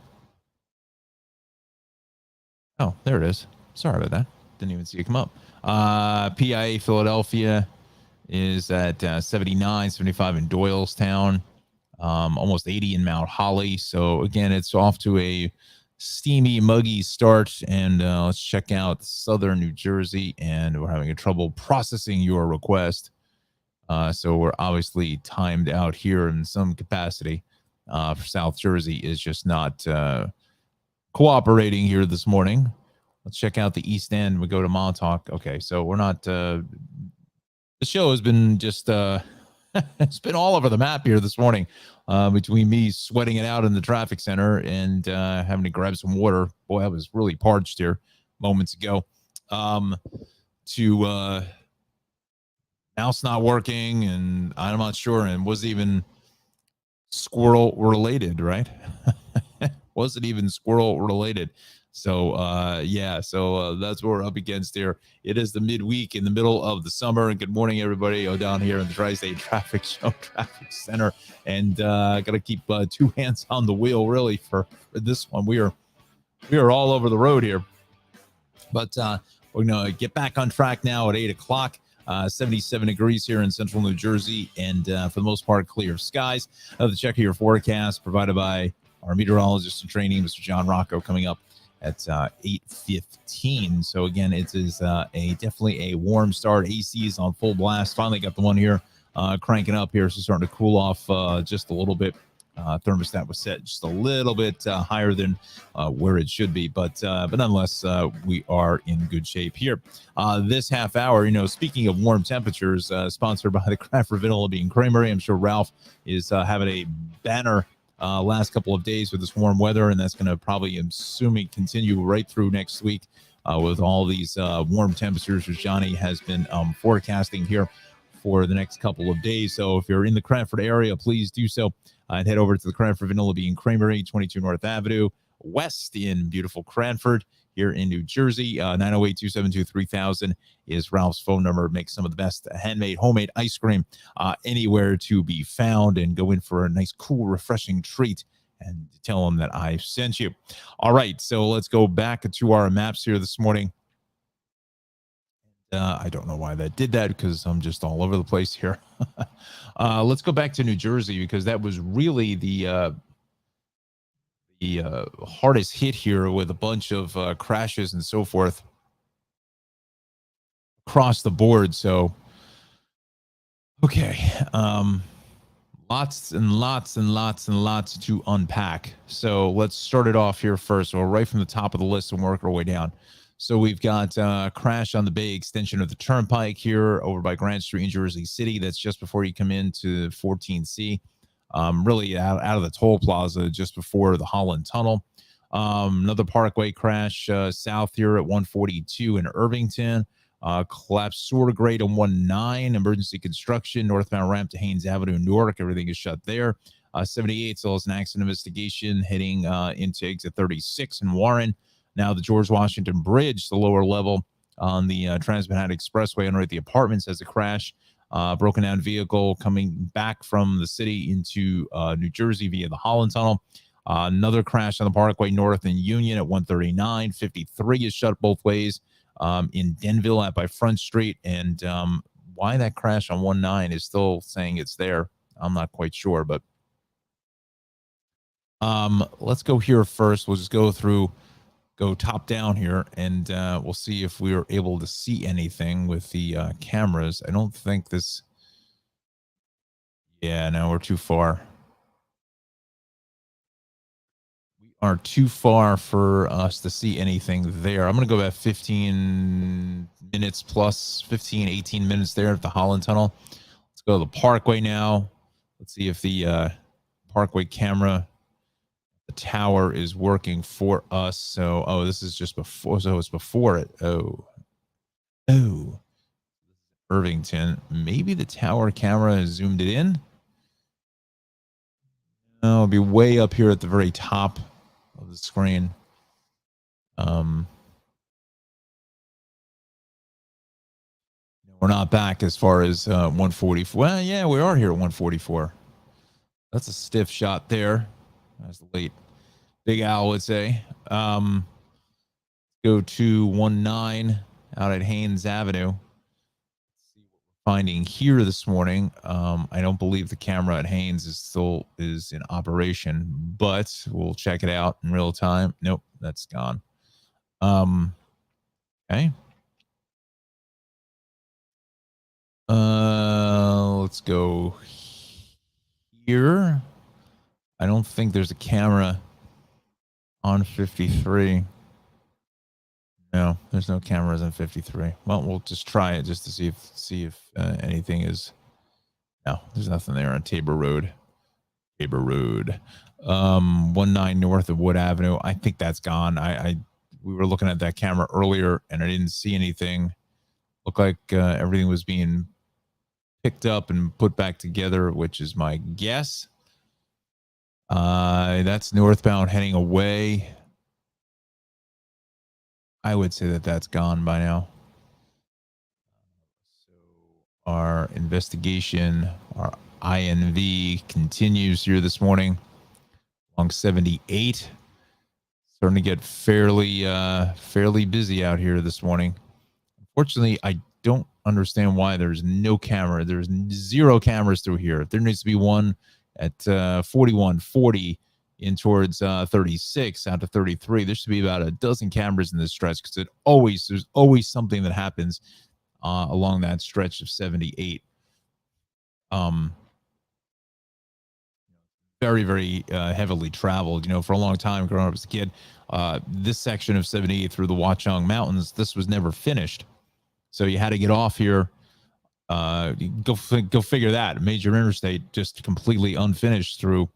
Speaker 1: Oh, there it is. Sorry about that. Didn't even see it come up. PIA Philadelphia is at 79, 75 in Doylestown, almost 80 in Mount Holly. So again, it's off to a steamy, muggy start. And let's check out Southern New Jersey. And we're having trouble processing your request. So we're obviously timed out here in some capacity. For South Jersey is just not cooperating here this morning. Let's check out the East End. We go to Montauk. Okay, so we're not. The show has been just. It's been all over the map here this morning. Between me sweating it out in the traffic center and having to grab some water. Boy, I was really parched here moments ago. To mouse not working, and I'm not sure, and was even squirrel related, right? Wasn't even squirrel related. So that's what we're up against here. It is the midweek in the middle of the summer. And good morning, everybody. Down here in the Tri-State Traffic Show Traffic Center, and gotta keep 2 hands on the wheel really for this one. We are all over the road here, but we're gonna get back on track now at 8 o'clock. 77 degrees here in central New Jersey, and for the most part, clear skies. The check of your forecast provided by our meteorologist in training, Mr. Jon Rocco, coming up at 8:15. So again, it is definitely a warm start. AC is on full blast. Finally got the one here cranking up here, so starting to cool off just a little bit. Thermostat was set just a little bit higher than where it should be, but nonetheless, we are in good shape here. This half hour, speaking of warm temperatures, sponsored by the Cranford Vanilla Bean Creamery. I'm sure Ralph is having a banner last couple of days with this warm weather, and that's going to probably, assuming, continue right through next week with all these warm temperatures, which Johnny has been forecasting here for the next couple of days. So if you're in the Cranford area, please do so and head over to the Cranford Vanilla Bean Creamery, 22 North Avenue West in beautiful Cranford here in New Jersey. 908-272-3000 is Ralph's phone number. Make some of the best handmade, homemade ice cream anywhere to be found, and go in for a nice, cool, refreshing treat and tell them that I sent you. All right, so let's go back to our maps here this morning. I don't know why that did that, because I'm just all over the place here. Let's go back to New Jersey, because that was really the hardest hit here, with a bunch of crashes and so forth across the board. So, okay, lots and lots and lots and lots to unpack. So let's start it off here first. We're right from the top of the list and work our way down. So we've got a crash on the Bay extension of the Turnpike here over by Grant Street in Jersey City. That's just before you come into 14C, really out of the toll plaza, just before the Holland Tunnel. Another Parkway crash south here at 142 in Irvington. Collapsed sewer grate on 19, emergency construction, northbound ramp to Haynes Avenue, Newark. Everything is shut there. 78 still has an accident investigation heading into exit 36 in Warren. Now the George Washington Bridge, the lower level on the Trans-Manhattan Expressway underneath the apartments, has a crash. Broken down vehicle coming back from the city into New Jersey via the Holland Tunnel. Another crash on the Parkway North in Union at 139. 53 is shut both ways in Denville by Front Street. And why that crash on 19 is still saying it's there, I'm not quite sure. But let's go here first. We'll just go top down here, and we'll see if we are able to see anything with the cameras. I don't think this. Yeah, no, we're too far. We are too far for us to see anything there. I'm going to go about 15 minutes plus, 15, 18 minutes there at the Holland Tunnel. Let's go to the Parkway now. Let's see if the Parkway camera, the tower, is working for us. So, this is just before. So it's before it. Oh, Irvington. Maybe the tower camera has zoomed it in. No, it'll be way up here at the very top of the screen. We're not back as far as 144. Well, yeah, we are here at 144. That's a stiff shot there. That's the late Big Al would say. Go to 19 out at Haynes Avenue. Let's see what we're finding here this morning. I don't believe the camera at Haynes is in operation, but we'll check it out in real time. Nope, that's gone. Okay. Let's go here. I don't think there's a camera on 53. No, there's no cameras on 53. Well, we'll just try it just to see if anything is. No, there's nothing there on Tabor Road. 19 north of Wood Avenue. I think that's gone. We were looking at that camera earlier and I didn't see anything. Looked like everything was being picked up and put back together, which is my guess. That's northbound heading away. I would say that that's gone by now. So our investigation, our INV, continues here this morning along 78. Starting to get fairly busy out here this morning. Unfortunately, I don't understand why there's no camera. There's zero cameras through here. There needs to be one at 4140 in towards 36 out to 33. There should be about a dozen cameras in this stretch because there's always something that happens along that stretch of 78. Very, very heavily traveled. For a long time growing up as a kid, this section of 78 through the Watchung Mountains, this was never finished. So you had to get off here. Go figure that. Major interstate just completely unfinished through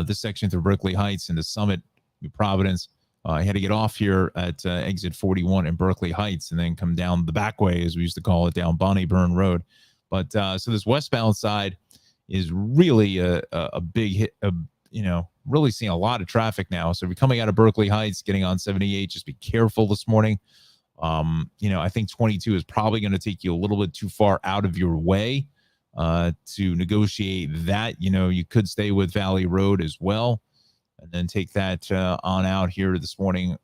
Speaker 1: this section through Berkeley Heights into Summit, New Providence. I had to get off here at exit 41 in Berkeley Heights and then come down the back way, as we used to call it, down Bonnie Burn Road. But so this westbound side is really a big hit, really seeing a lot of traffic now. So if you're coming out of Berkeley Heights, getting on 78, just be careful this morning. I think 22 is probably going to take you a little bit too far out of your way to negotiate that. You could stay with Valley Road as well and then take that on out here this morning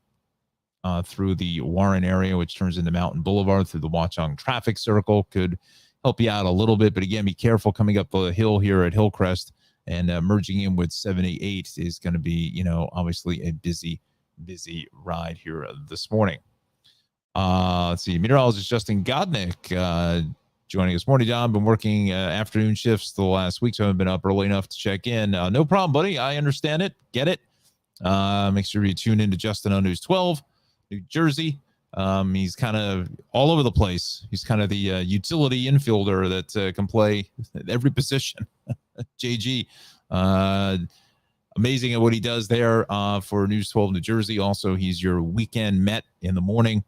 Speaker 1: through the Warren area, which turns into Mountain Boulevard through the Watchung traffic circle. Could help you out a little bit, but again, be careful coming up the hill here at Hillcrest and merging in with 78 is going to be, obviously a busy ride here this morning. Let's see. Meteorologist Justin Godnick joining us. Morning, John. Been working afternoon shifts the last week, so I haven't been up early enough to check in. No problem, buddy. I understand it. Get it. Make sure you tune in to Justin on News 12, New Jersey. He's kind of all over the place. He's kind of the utility infielder that can play every position. JG, amazing at what he does there for News 12 New Jersey. Also, he's your weekend Met in the morning.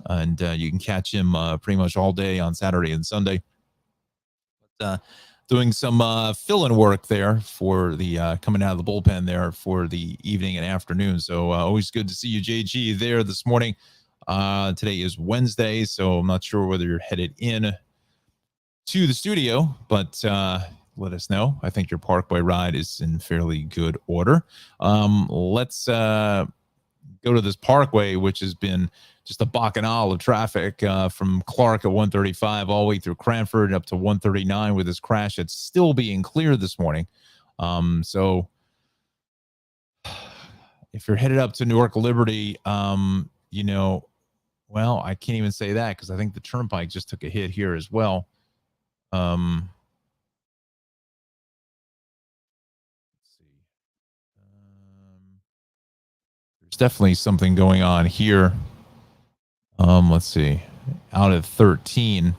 Speaker 1: And you can catch him pretty much all day on Saturday and Sunday. Doing some fill-in work there for the coming out of the bullpen there for the evening and afternoon. So always good to see you, JG, there this morning. Today is Wednesday, so I'm not sure whether you're headed in to the studio, but let us know. I think your Parkway ride is in fairly good order. Let's go to this Parkway, which has been just a bacchanal of traffic from Clark at 135 all the way through Cranford up to 139 with this crash. It's still being cleared this morning. So if you're headed up to Newark Liberty, well, I can't even say that because I think the Turnpike just took a hit here as well. Let's see. There's definitely something going on here. Let's see. Out of 13.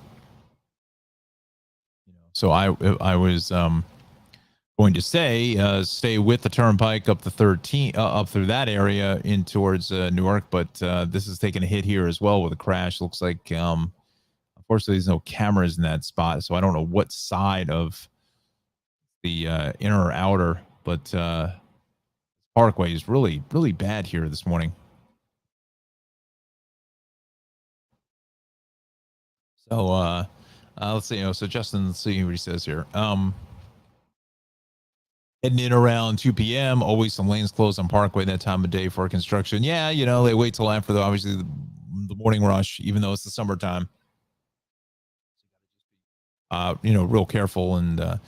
Speaker 1: So I was going to say stay with the Turnpike up the 13 up through that area in towards Newark, but this is taking a hit here as well with a crash. Looks like unfortunately there's no cameras in that spot, so I don't know what side of the inner or outer, but Parkway is really bad here this morning. So let's see. So Justin, let's see what he says here. Heading in around 2 p.m. Always some lanes closed on Parkway that time of day for construction. Yeah, they wait till after obviously the morning rush, even though it's the summertime. Real careful and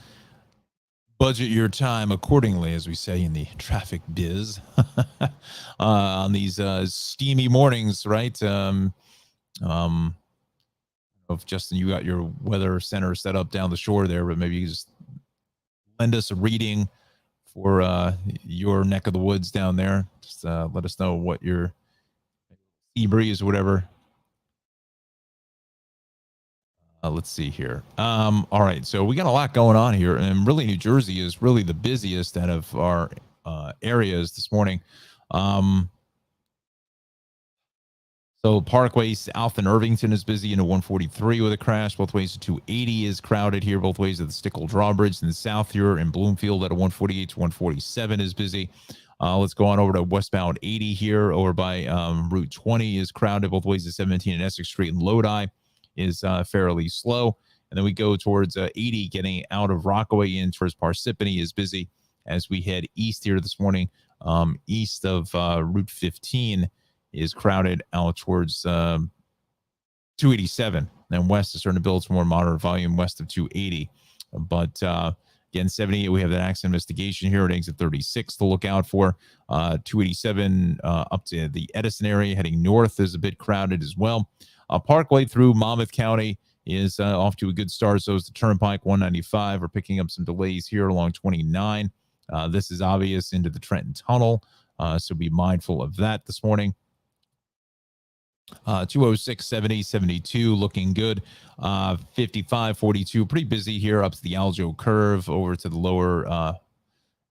Speaker 1: budget your time accordingly, as we say in the traffic biz, on these steamy mornings, right? If Justin, you got your weather center set up down the shore there, but maybe you just lend us a reading for your neck of the woods down there. Just let us know what your sea breeze or whatever. Let's see here. All right, so we got a lot going on here, and really New Jersey is really the busiest out of our areas this morning. So Parkway south in Irvington is busy into 143 with a crash. Both ways to 280 is crowded here. Both ways of the Stickle Drawbridge in the south here in Bloomfield at a 148 to 147 is busy. Let's go on over to westbound 80 here over by Route 20 is crowded. Both ways to 17 and Essex Street in Lodi is fairly slow. And then we go towards 80 getting out of Rockaway in towards Parsippany is busy as we head east here this morning. East of Route 15 is crowded out towards 287. Then west is starting to build some more moderate volume west of 280. But Again, 78, we have that accident investigation here at exit 36 to look out for. 287 up to the Edison area, heading north is a bit crowded as well. Parkway through Monmouth County is off to a good start. So is the Turnpike 195. We're picking up some delays here along 29. This is obvious into the Trenton Tunnel. So be mindful of that this morning. 206, 70, 72 looking good. 55, 42 pretty busy here up to the Aljo curve over to the lower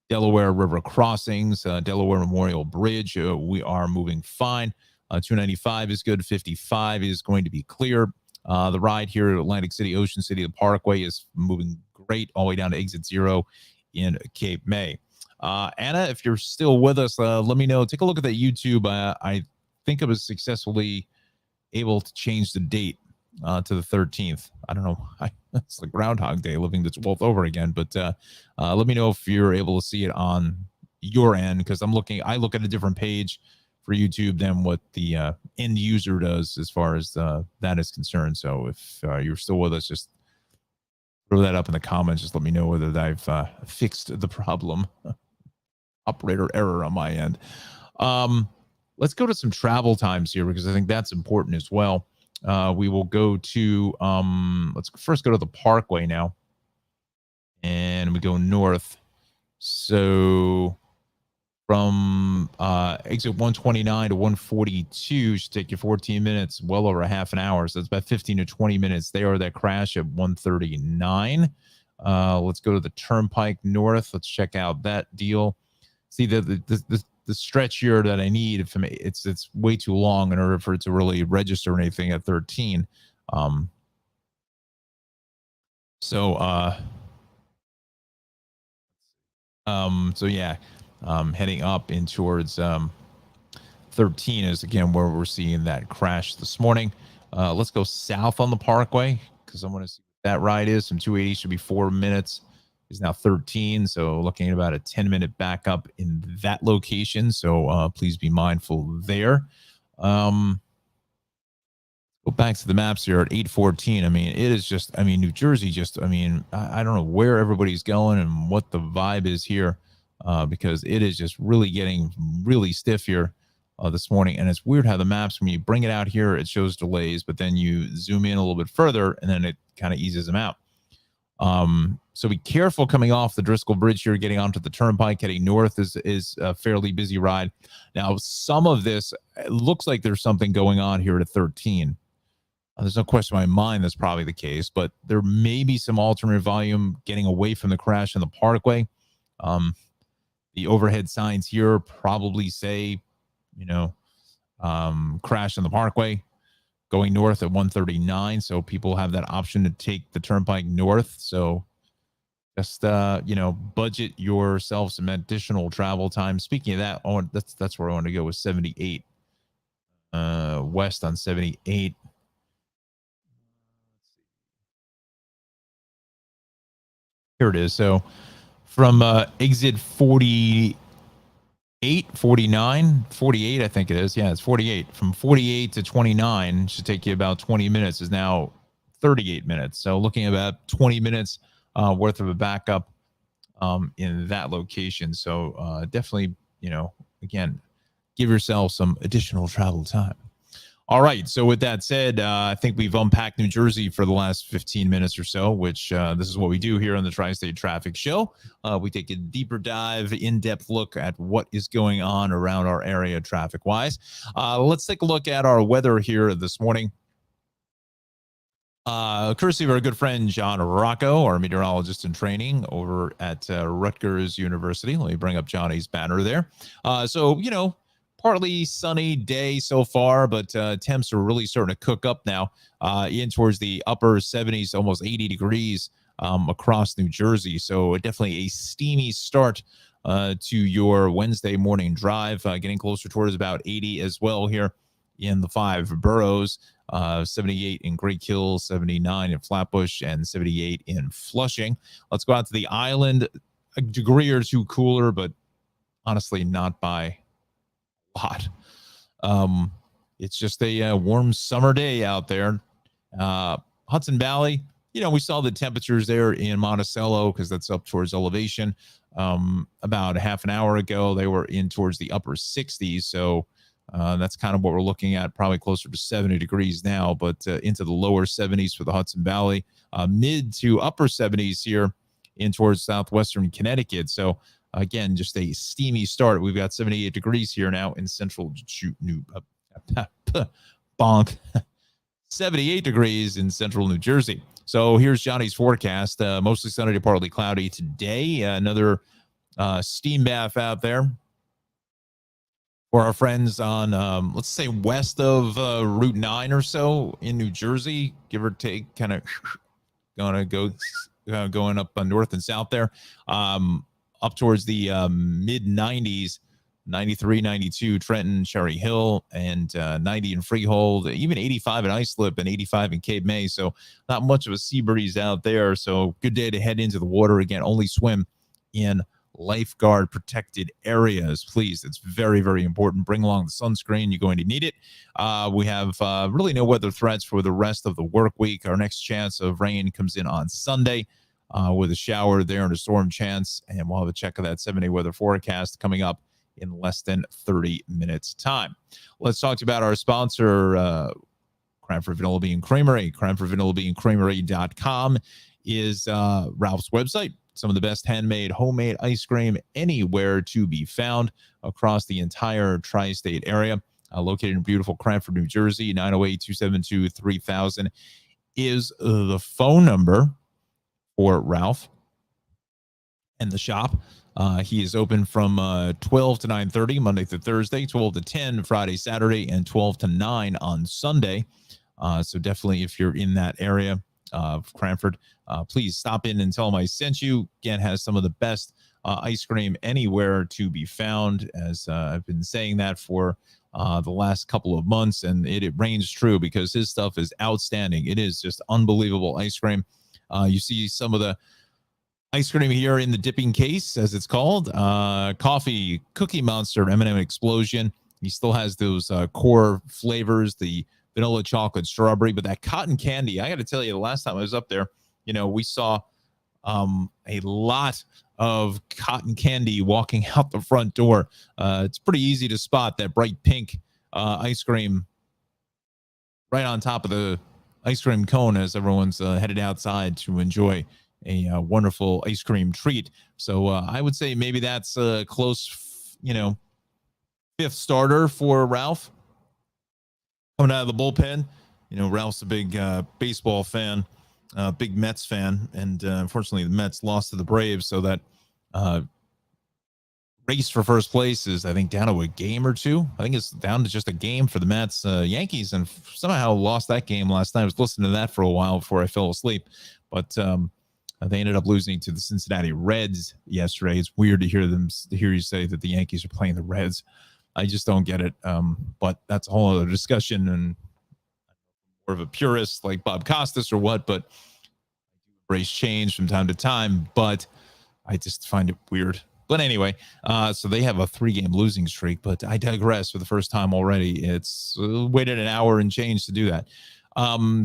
Speaker 1: Delaware River crossings, Delaware Memorial Bridge. We are moving fine. 295 is good. 55 is going to be clear. The ride here at Atlantic City, Ocean City, the Parkway is moving great all the way down to exit 0 in Cape May. Anna, if you're still with us, let me know. Take a look at that YouTube. I think I was successfully able to change the date to the 13th. I don't know. It's like Groundhog Day, living the 12th over again. But let me know if you're able to see it on your end, because I look at a different page for YouTube than what the end user does as far as that is concerned. So if you're still with us, just throw that up in the comments. Just let me know whether I've fixed the problem. Operator error on my end. Let's go to some travel times here, because I think that's important as well. We will go to, let's first go to the Parkway now. And we go north. So from exit 129 to 142 should take you 14 minutes, well over a half an hour. So that's about 15 to 20 minutes there. That crash at 139. Let's go to the Turnpike north. Let's check out that deal. See, the stretch here that I need, it's way too long in order for it to really register anything at 13. So yeah, heading up in towards 13 is again where we're seeing that crash this morning. Let's go south on the Parkway, because I want to see what that ride is. From 280 should be 4 minutes. Is now 13, so looking at about a 10-minute backup in that location. So please be mindful there. Go back to the maps here at 814. I mean, it is just, New Jersey just, I don't know where everybody's going and what the vibe is here, because it is just really getting really stiff here this morning. And it's weird how the maps, when you bring it out here, it shows delays, but then you zoom in a little bit further and then it kind of eases them out. So be careful coming off the Driscoll Bridge here, getting onto the Turnpike, heading north is a fairly busy ride. Now, some of this, it looks like there's something going on here at 13. There's no question in my mind that's probably the case, but there may be some alternate volume getting away from the crash in the Parkway. The overhead signs here probably say, crash in the Parkway, going north at 139. So people have that option to take the Turnpike north. So just, budget yourself some additional travel time. Speaking of that, that's where I want to go with 78. West on 78. Here it is. So from exit 48, 49, 48, I think it is. Yeah, it's 48. From 48 to 29 should take you about 20 minutes, is now 38 minutes. So looking at about 20 minutes worth of a backup in that location. So definitely, again, give yourself some additional travel time. All right. So with that said, I think we've unpacked New Jersey for the last 15 minutes or so, which this is what we do here on the Tri-State Traffic Show. We take a deeper dive, in-depth look at what is going on around our area traffic-wise. Let's take a look at our weather here this morning. Courtesy of our good friend Jon Rocco, our meteorologist in training over at Rutgers University. Let me bring up Johnny's banner there. So, partly sunny day so far, but temps are really starting to cook up now in towards the upper 70s, almost 80 degrees across New Jersey. So definitely a steamy start to your Wednesday morning drive, getting closer towards about 80 as well here in the 5 boroughs. 78 in Great Kills, 79 in Flatbush, and 78 in Flushing. Let's go out to the island. A degree or two cooler, but honestly not by lot. It's just a warm summer day out there. Hudson Valley, we saw the temperatures there in Monticello because that's up towards elevation. About a half an hour ago, they were in towards the upper 60s. So that's kind of what we're looking at, probably closer to 70 degrees now, but into the lower 70s for the Hudson Valley, mid to upper 70s here in towards southwestern Connecticut. So again, just a steamy start. We've got 78 degrees here now in central bonk. 78 degrees in central New Jersey. So here's Johnny's forecast. Mostly sunny to partly cloudy today. Another steam bath out there for our friends on, let's say, west of Route 9 or so in New Jersey, give or take, kind of going up north and south there, up towards the mid 90s. 93, 92, Trenton, Cherry Hill, and 90 in Freehold, even 85 in Islip and 85 in Cape May. So not much of a sea breeze out there. So good day to head into the water. Again, only swim in lifeguard protected areas, please. It's very, very important. Bring along the sunscreen. You're going to need it. We have really no weather threats for the rest of the work week. Our next chance of rain comes in on Sunday with a shower there and a storm chance. And we'll have a check of that 7-day weather forecast coming up in less than 30 minutes time. Let's talk to you about our sponsor, Cranford Vanilla Bean Creamery. CranfordVanillaBeanCreamery.com is Ralph's website. Some of the best handmade, homemade ice cream anywhere to be found across the entire tri-state area. Located in beautiful Cranford, New Jersey. 908-272-3000 is the phone number for Ralph and the shop. He is open from 12 to 9:30 Monday through Thursday, 12 to 10 Friday, Saturday, and 12 to 9 on Sunday. So definitely, if you're in that area of Cranford, please stop in and tell him I sent you. Again, has some of the best ice cream anywhere to be found, as I've been saying that for the last couple of months, and it reigns true because his stuff is outstanding. It is just unbelievable ice cream. You see some of the ice cream here in the dipping case, as it's called. Coffee, Cookie Monster, M&M Explosion. He still has those core flavors, the vanilla, chocolate, strawberry, but that cotton candy, I got to tell you, the last time I was up there, we saw a lot of cotton candy walking out the front door. It's pretty easy to spot that bright pink ice cream right on top of the ice cream cone as everyone's headed outside to enjoy a wonderful ice cream treat. So I would say maybe that's a close, fifth starter for Ralph coming out of the bullpen. Ralph's a big baseball fan, big Mets fan, and unfortunately the Mets lost to the Braves, so that race for first place is, I think, down to a game or two. I think it's down to just a game for the Mets. Yankees and somehow lost that game last night. I was listening to that for a while before I fell asleep, but they ended up losing to the Cincinnati Reds yesterday. It's weird to hear you say that the Yankees are playing the Reds. I just don't get it. But that's a whole other discussion, and more of a purist like Bob Costas or what, but I do embrace change from time to time, but I just find it weird. But anyway, so they have a 3-game losing streak, but I digress for the first time already. It's waited an hour and change to do that.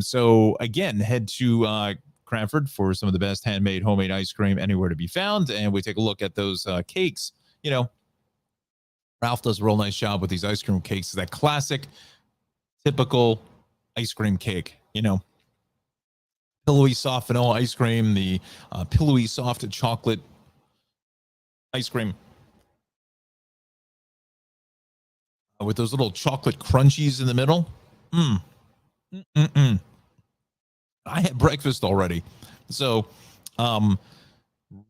Speaker 1: So again, head to Cranford for some of the best handmade, homemade ice cream anywhere to be found. And we take a look at those cakes. Ralph does a real nice job with these ice cream cakes. It's that classic, typical ice cream cake, pillowy soft vanilla ice cream, the pillowy soft chocolate ice cream with those little chocolate crunchies in the middle. I had breakfast already. So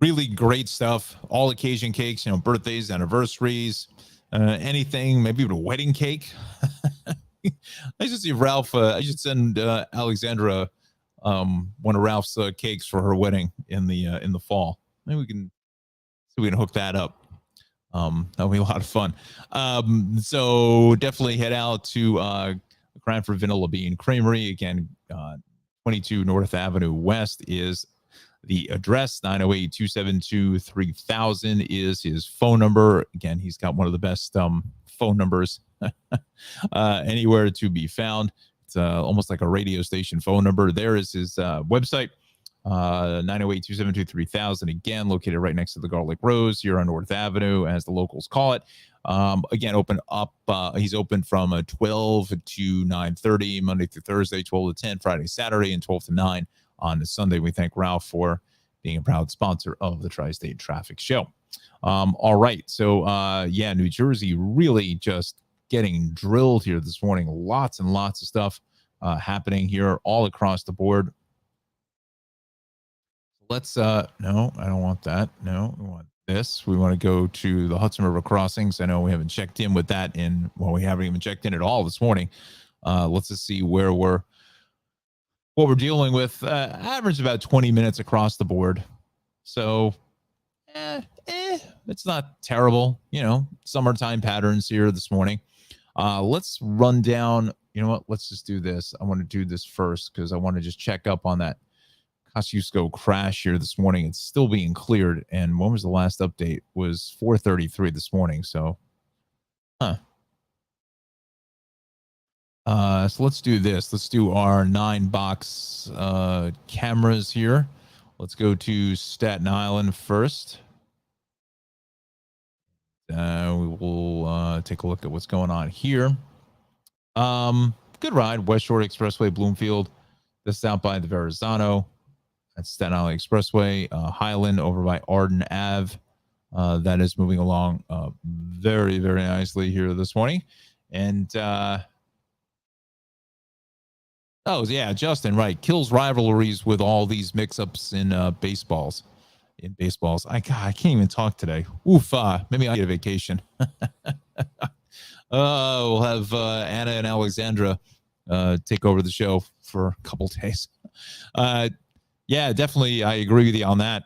Speaker 1: really great stuff. All occasion cakes, birthdays, anniversaries, anything, maybe even a wedding cake. I should see Ralph. I should send Alexandra one of Ralph's cakes for her wedding in the fall. Maybe we can hook that up. That'll be a lot of fun. So definitely head out to Cranford Vanilla Bean Creamery. Again, 22 North Avenue West is the address. 908-272-3000 is his phone number. Again, he's got one of the best phone numbers anywhere to be found. It's almost like a radio station phone number. There is his website, 908-272-3000. Again, located right next to the Garlic Rose here on North Avenue, as the locals call it. Again, open up. He's open from 12 to 9:30 Monday through Thursday, 12 to 10 Friday, Saturday, and 12 to 9 on Sunday. We thank Ralph for being a proud sponsor of the Tri-State Traffic Show. All right. So, yeah, New Jersey really just getting drilled here this morning. Lots and lots of stuff happening here all across the board. Let's, no, I don't want that. No, we want this. We want to go to the Hudson River crossings. I know we haven't checked in with that we haven't even checked in at all this morning. Let's just see what we're dealing with. Average about 20 minutes across the board. So, it's not terrible, summertime patterns here this morning. Let's run down, you know what? Let's just do this. I want to do this first because I want to just check up on that Kosciuszko crash here this morning. It's still being cleared. And when was the last update? Was 4:33 this morning. So, so let's do this. Let's do our 9-box cameras here. Let's go to Staten Island first. We will take a look at what's going on here. Good ride. West Shore Expressway, Bloomfield. This out by the Verrazano. That's Staten Island Expressway. Highland over by Arden Ave. That is moving along very, very nicely here this morning. And oh, yeah, Justin, right. Kills rivalries with all these mix-ups in baseballs. I can't even talk today. Oof. Maybe I get a vacation. We'll have Anna and Alexandra take over the show for a couple days. Yeah, definitely. I agree with you on that.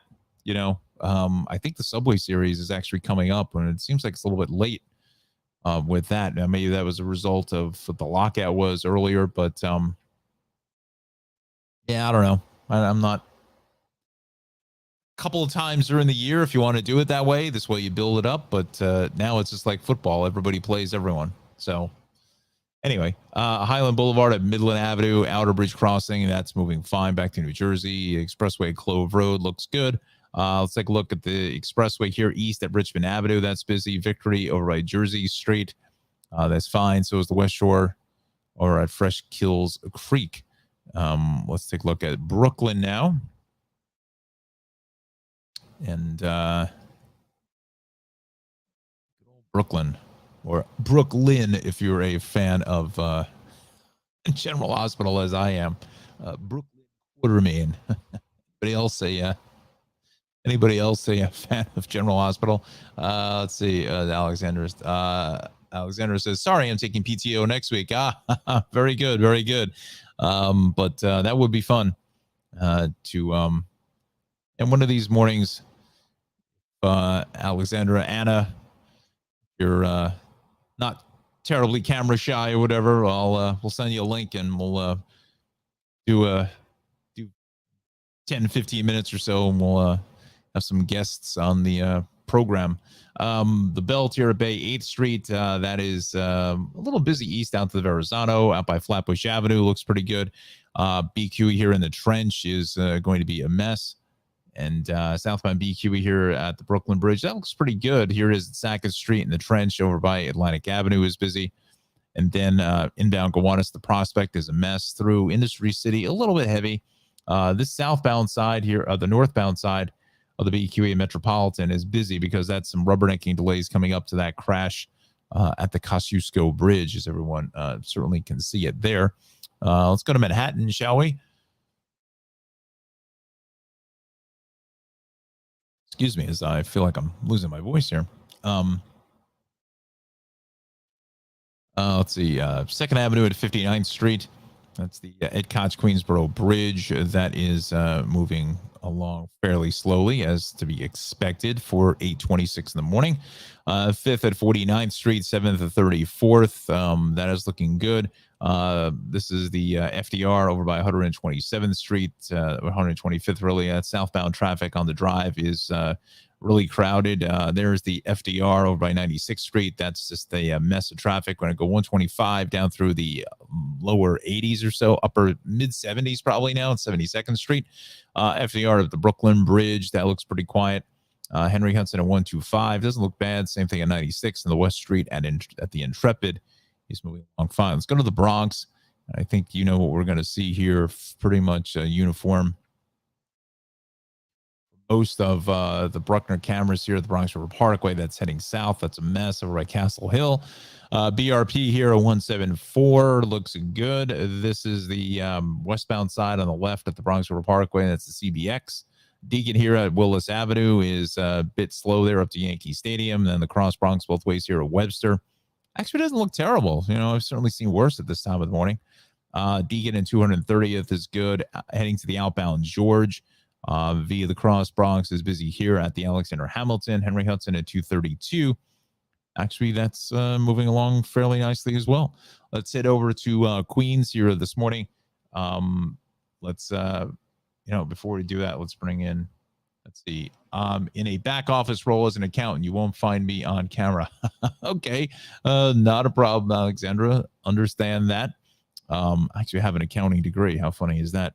Speaker 1: I think the Subway Series is actually coming up, and it seems like it's a little bit late with that. Now, maybe that was a result of what the lockout was earlier, but yeah, I don't know. I'm not. Couple of times during the year if you want to do it that way. This way you build it up, but now it's just like football. Everybody plays everyone. So anyway, Highland Boulevard at Midland Avenue, Outer Bridge Crossing, that's moving fine. Back to New Jersey. Expressway Clove Road looks good. Let's take a look at the expressway here east at Richmond Avenue. That's busy. Victory over by Jersey Street. That's fine. So is the West Shore or at Fresh Kills Creek. Let's take a look at Brooklyn now. And Brooklyn, or Brooklyn, if you're a fan of General Hospital, as I am. Brooklyn Quartermain. Anybody else say a fan of General Hospital? Let's see. Alexander says, "Sorry, I'm taking PTO next week." Very good, very good. But that would be fun to. And one of these mornings. Alexandra, Anna, you're not terribly camera shy or whatever, we'll send you a link and we'll do 10, 15 minutes or so, and we'll have some guests on the program. The Belt here at Bay 8th Street, that is a little busy east out to the Verrazano, out by Flatbush Avenue, looks pretty good. BQ here in the Trench is going to be a mess. And southbound BQ here at the Brooklyn Bridge, that looks pretty good. Here is Sackett Street in the Trench over by Atlantic Avenue is busy. And then inbound Gowanus, the Prospect is a mess. Through Industry City, a little bit heavy. This southbound side here, the northbound side of the BQE Metropolitan is busy because that's some rubbernecking delays coming up to that crash at the Kosciuszko Bridge, as everyone certainly can see it there. Let's go to Manhattan, shall we? Excuse me, as I feel like I'm losing my voice here. Let's see. 2nd Avenue at 59th Street. That's the Ed Koch Queensboro Bridge. That is moving along fairly slowly, as to be expected for 8:26 in the morning. 5th at 49th Street, 7th at 34th. That is looking good. This is the FDR over by 127th Street, 125th, really. Southbound traffic on the drive is really crowded. There's the FDR over by 96th Street. That's just a mess of traffic. We're going to go 125 down through the lower 80s or so, upper mid 70s probably now, 72nd Street. FDR at the Brooklyn Bridge. That looks pretty quiet. Henry Hudson at 125. Doesn't look bad. Same thing at 96 and the West Street at the Intrepid. He's moving along fine. Let's go to the Bronx. I think you know what we're going to see here. Pretty much uniform. Most of the Bruckner cameras here at the Bronx River Parkway. That's heading south. That's a mess over by Castle Hill. BRP here at 174 looks good. This is the westbound side on the left at the Bronx River Parkway. That's the CBX. Deacon here at Willis Avenue is a bit slow there up to Yankee Stadium. Then the cross Bronx both ways here at Webster. Actually doesn't look terrible. You know, I've certainly seen worse at this time of the morning. Deacon and 230th is good. Heading to the outbound George via the cross Bronx is busy here at the Alexander Hamilton. Henry Hudson at 232. Actually, that's moving along fairly nicely as well. Let's head over to Queens here this morning. Let's before we do that, let's bring in, let's see, in a back office role as an accountant, you won't find me on camera. Okay, not a problem, Alexandra. Understand that. Actually, I have an accounting degree. How funny is that?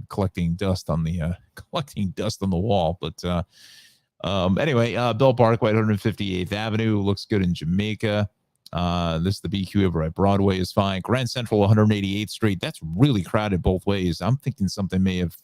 Speaker 1: Collecting dust on the wall. But anyway, Bell Parkway, 158th Avenue looks good in Jamaica. This is the BQ over at Broadway is fine. Grand Central, 188th Street. That's really crowded both ways. I'm thinking something may have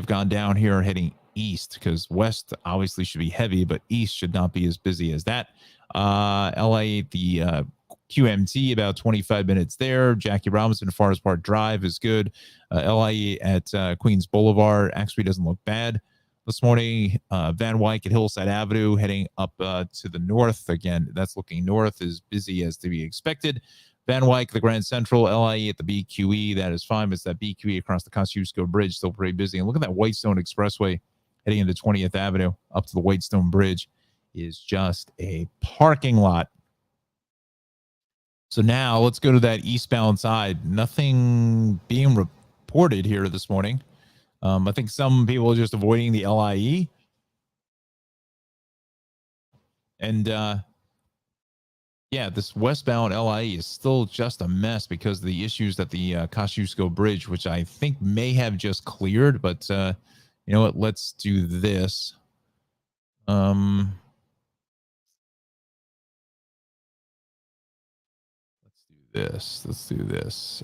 Speaker 1: gone down here heading east, because west obviously should be heavy, but east should not be as busy as that. LA, the QMT, about 25 minutes there. Jackie Robinson, Forest Park Drive is good. LA at Queens Boulevard actually doesn't look bad. This morning, Van Wyck at Hillside Avenue heading up to the north. Again, that's looking north, is busy as to be expected. Van Wyck, the Grand Central, LIE at the BQE, that is fine. But it's that BQE across the Kosciuszko Bridge, still pretty busy. And look at that Whitestone Expressway heading into 20th Avenue up to the Whitestone Bridge is just a parking lot. So now let's go to that eastbound side. Nothing being reported here this morning. I think some people are just avoiding the LIE. And yeah, this westbound LIE is still just a mess because of the issues at the Kosciuszko Bridge, which I think may have just cleared. But you know what? Let's do this. Let's do this.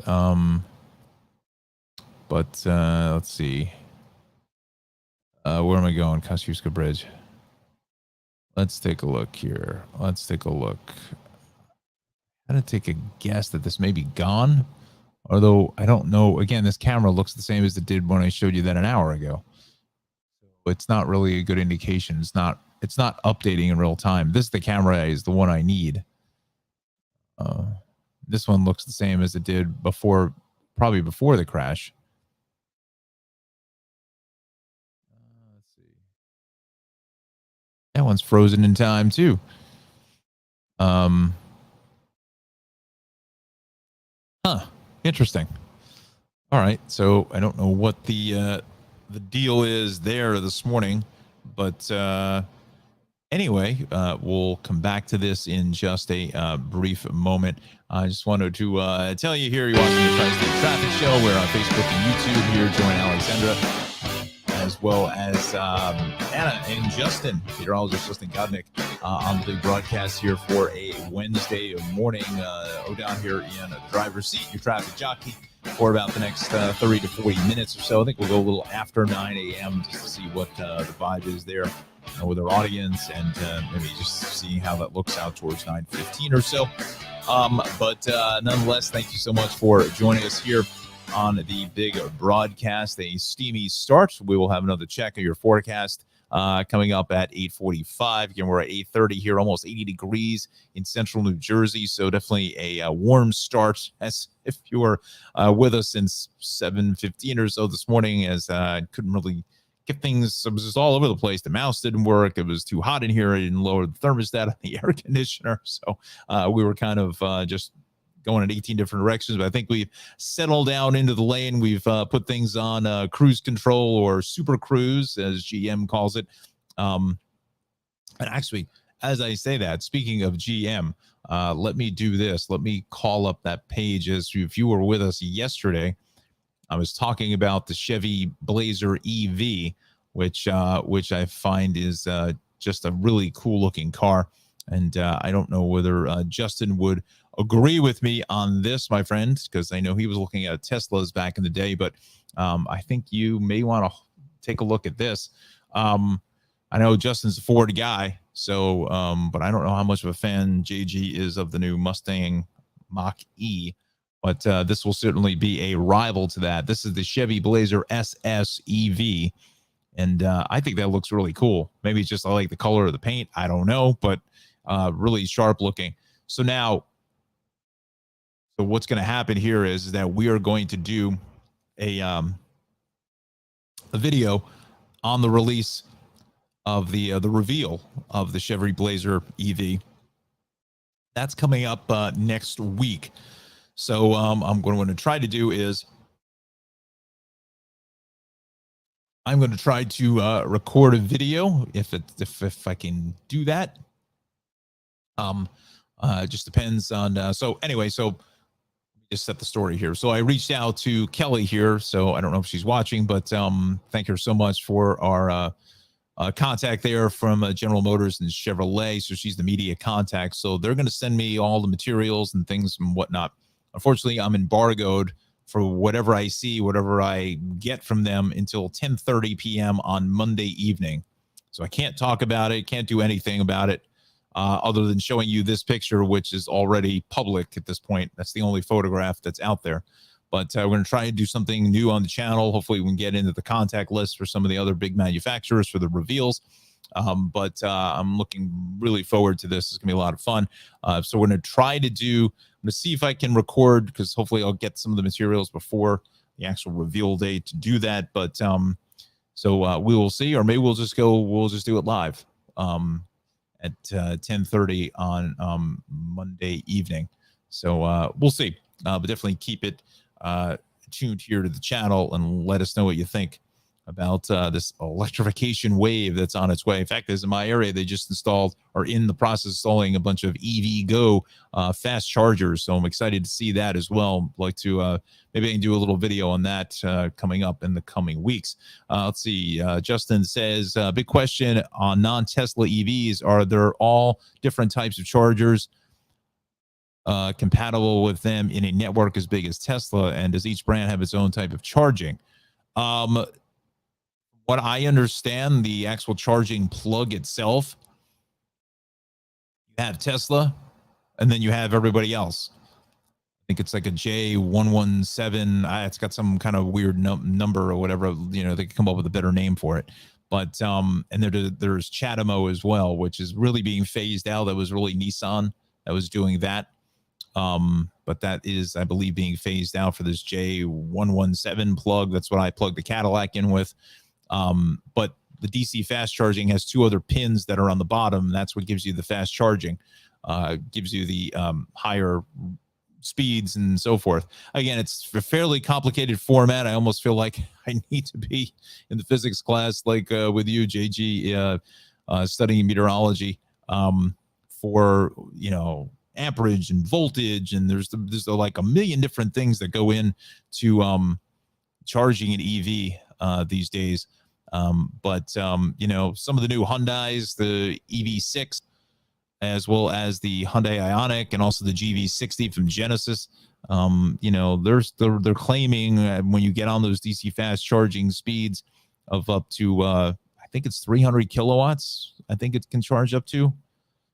Speaker 1: But let's see. Where am I going? Kosciuszko Bridge. Let's take a look here. I'm going to take a guess that this may be gone. Although I don't know. Again, this camera looks the same as it did when I showed you that an hour ago. It's not really a good indication. It's not updating in real time. This, the camera, is the one I need. This one looks the same as it did before, probably before the crash. Let's see. That one's frozen in time too. Interesting. All right, so I don't know what the deal is there this morning, but anyway, we'll come back to this in just a brief moment. I just wanted to tell you here, you're watching the Tri-State Traffic Show. We're on Facebook and YouTube here. Join Alexandra, as well as Anna and Justin, meteorologist Justin Godnick, on the broadcast here for a Wednesday morning. Down here in a driver's seat, your traffic jockey, for about the next 30 to 40 minutes or so. I think we'll go a little after 9 a.m. just to see what the vibe is there with our audience, and maybe just see how that looks out towards 9:15 or so. But nonetheless, thank you so much for joining us here on the big broadcast. A steamy start. We will have another check of your forecast coming up at 8:45. Again, we're at 8:30 here, almost 80 degrees in central New Jersey. So definitely a warm start, as if you were with us since 7:15 or so this morning, as I couldn't really get things. It was just all over the place. The mouse didn't work. It was too hot in here. I didn't lower the thermostat on the air conditioner. So we were kind of just going in 18 different directions, but I think we've settled down into the lane. We've put things on cruise control, or super cruise, as GM calls it. And actually, as I say that, speaking of GM, let me do this. Let me call up that page. As if you were with us yesterday, I was talking about the Chevy Blazer EV, which I find is just a really cool looking car. And I don't know whether Justin would agree with me on this, my friend, because I know he was looking at Teslas back in the day. But I think you may want to take a look at this. I know Justin's a Ford guy, so but I don't know how much of a fan JG is of the new Mustang Mach-E. But this will certainly be a rival to that. This is the Chevy Blazer SS EV. And I think that looks really cool. Maybe it's just I like the color of the paint. I don't know, but really sharp looking. So now, so what's going to happen here is that we are going to do a video on the release of the reveal of the Chevy Blazer EV. That's coming up next week. So I'm going to try to do is I'm going to try to record a video if I can do that. It just depends on. So anyway, so just set the story here. So I reached out to Kelly here. So I don't know if she's watching, but thank her so much for our contact there from General Motors and Chevrolet. So she's the media contact. So they're going to send me all the materials and things and whatnot. Unfortunately, I'm embargoed for whatever I see, whatever I get from them until 10:30 p.m. on Monday evening. So I can't talk about it, can't do anything about it other than showing you this picture, which is already public at this point. That's the only photograph that's out there. But we're going to try and do something new on the channel. Hopefully we can get into the contact list for some of the other big manufacturers for the reveals. But I'm looking really forward to this. It's going to be a lot of fun. So we're going to try to do, I'm going to see if I can record, because hopefully I'll get some of the materials before the actual reveal date to do that. But so we will see, or maybe we'll just do it live at 10:30 on Monday evening. So we'll see. But definitely keep it tuned here to the channel and let us know what you think about this electrification wave that's on its way. In fact, as in my area, they just installed, or in the process of installing, a bunch of EV Go fast chargers. So I'm excited to see that as well. I'd like to maybe I can do a little video on that coming up in the coming weeks. Let's see. Justin says, big question on non-Tesla EVs. Are there all different types of chargers compatible with them in a network as big as Tesla? And does each brand have its own type of charging? What I understand, the actual charging plug itself, you have Tesla, and then you have everybody else. I think it's like a J117. It's got some kind of weird number or whatever. You know, they could come up with a better name for it. But and there's Chatamo as well, which is really being phased out. That was really Nissan that was doing that. But that is, I believe, being phased out for this J117 plug. That's what I plugged the Cadillac in with. But the DC fast charging has two other pins that are on the bottom. That's what gives you the fast charging, gives you the higher speeds and so forth. Again, it's a fairly complicated format. I almost feel like I need to be in the physics class, like with you, JG, studying meteorology for, amperage and voltage. And there's like a million different things that go into charging an EV these days. But some of the new Hyundais, the EV6, as well as the Hyundai Ioniq and also the GV60 from Genesis, they're claiming when you get on those DC fast charging speeds of up to, I think it's 300 kilowatts. I think it can charge up to.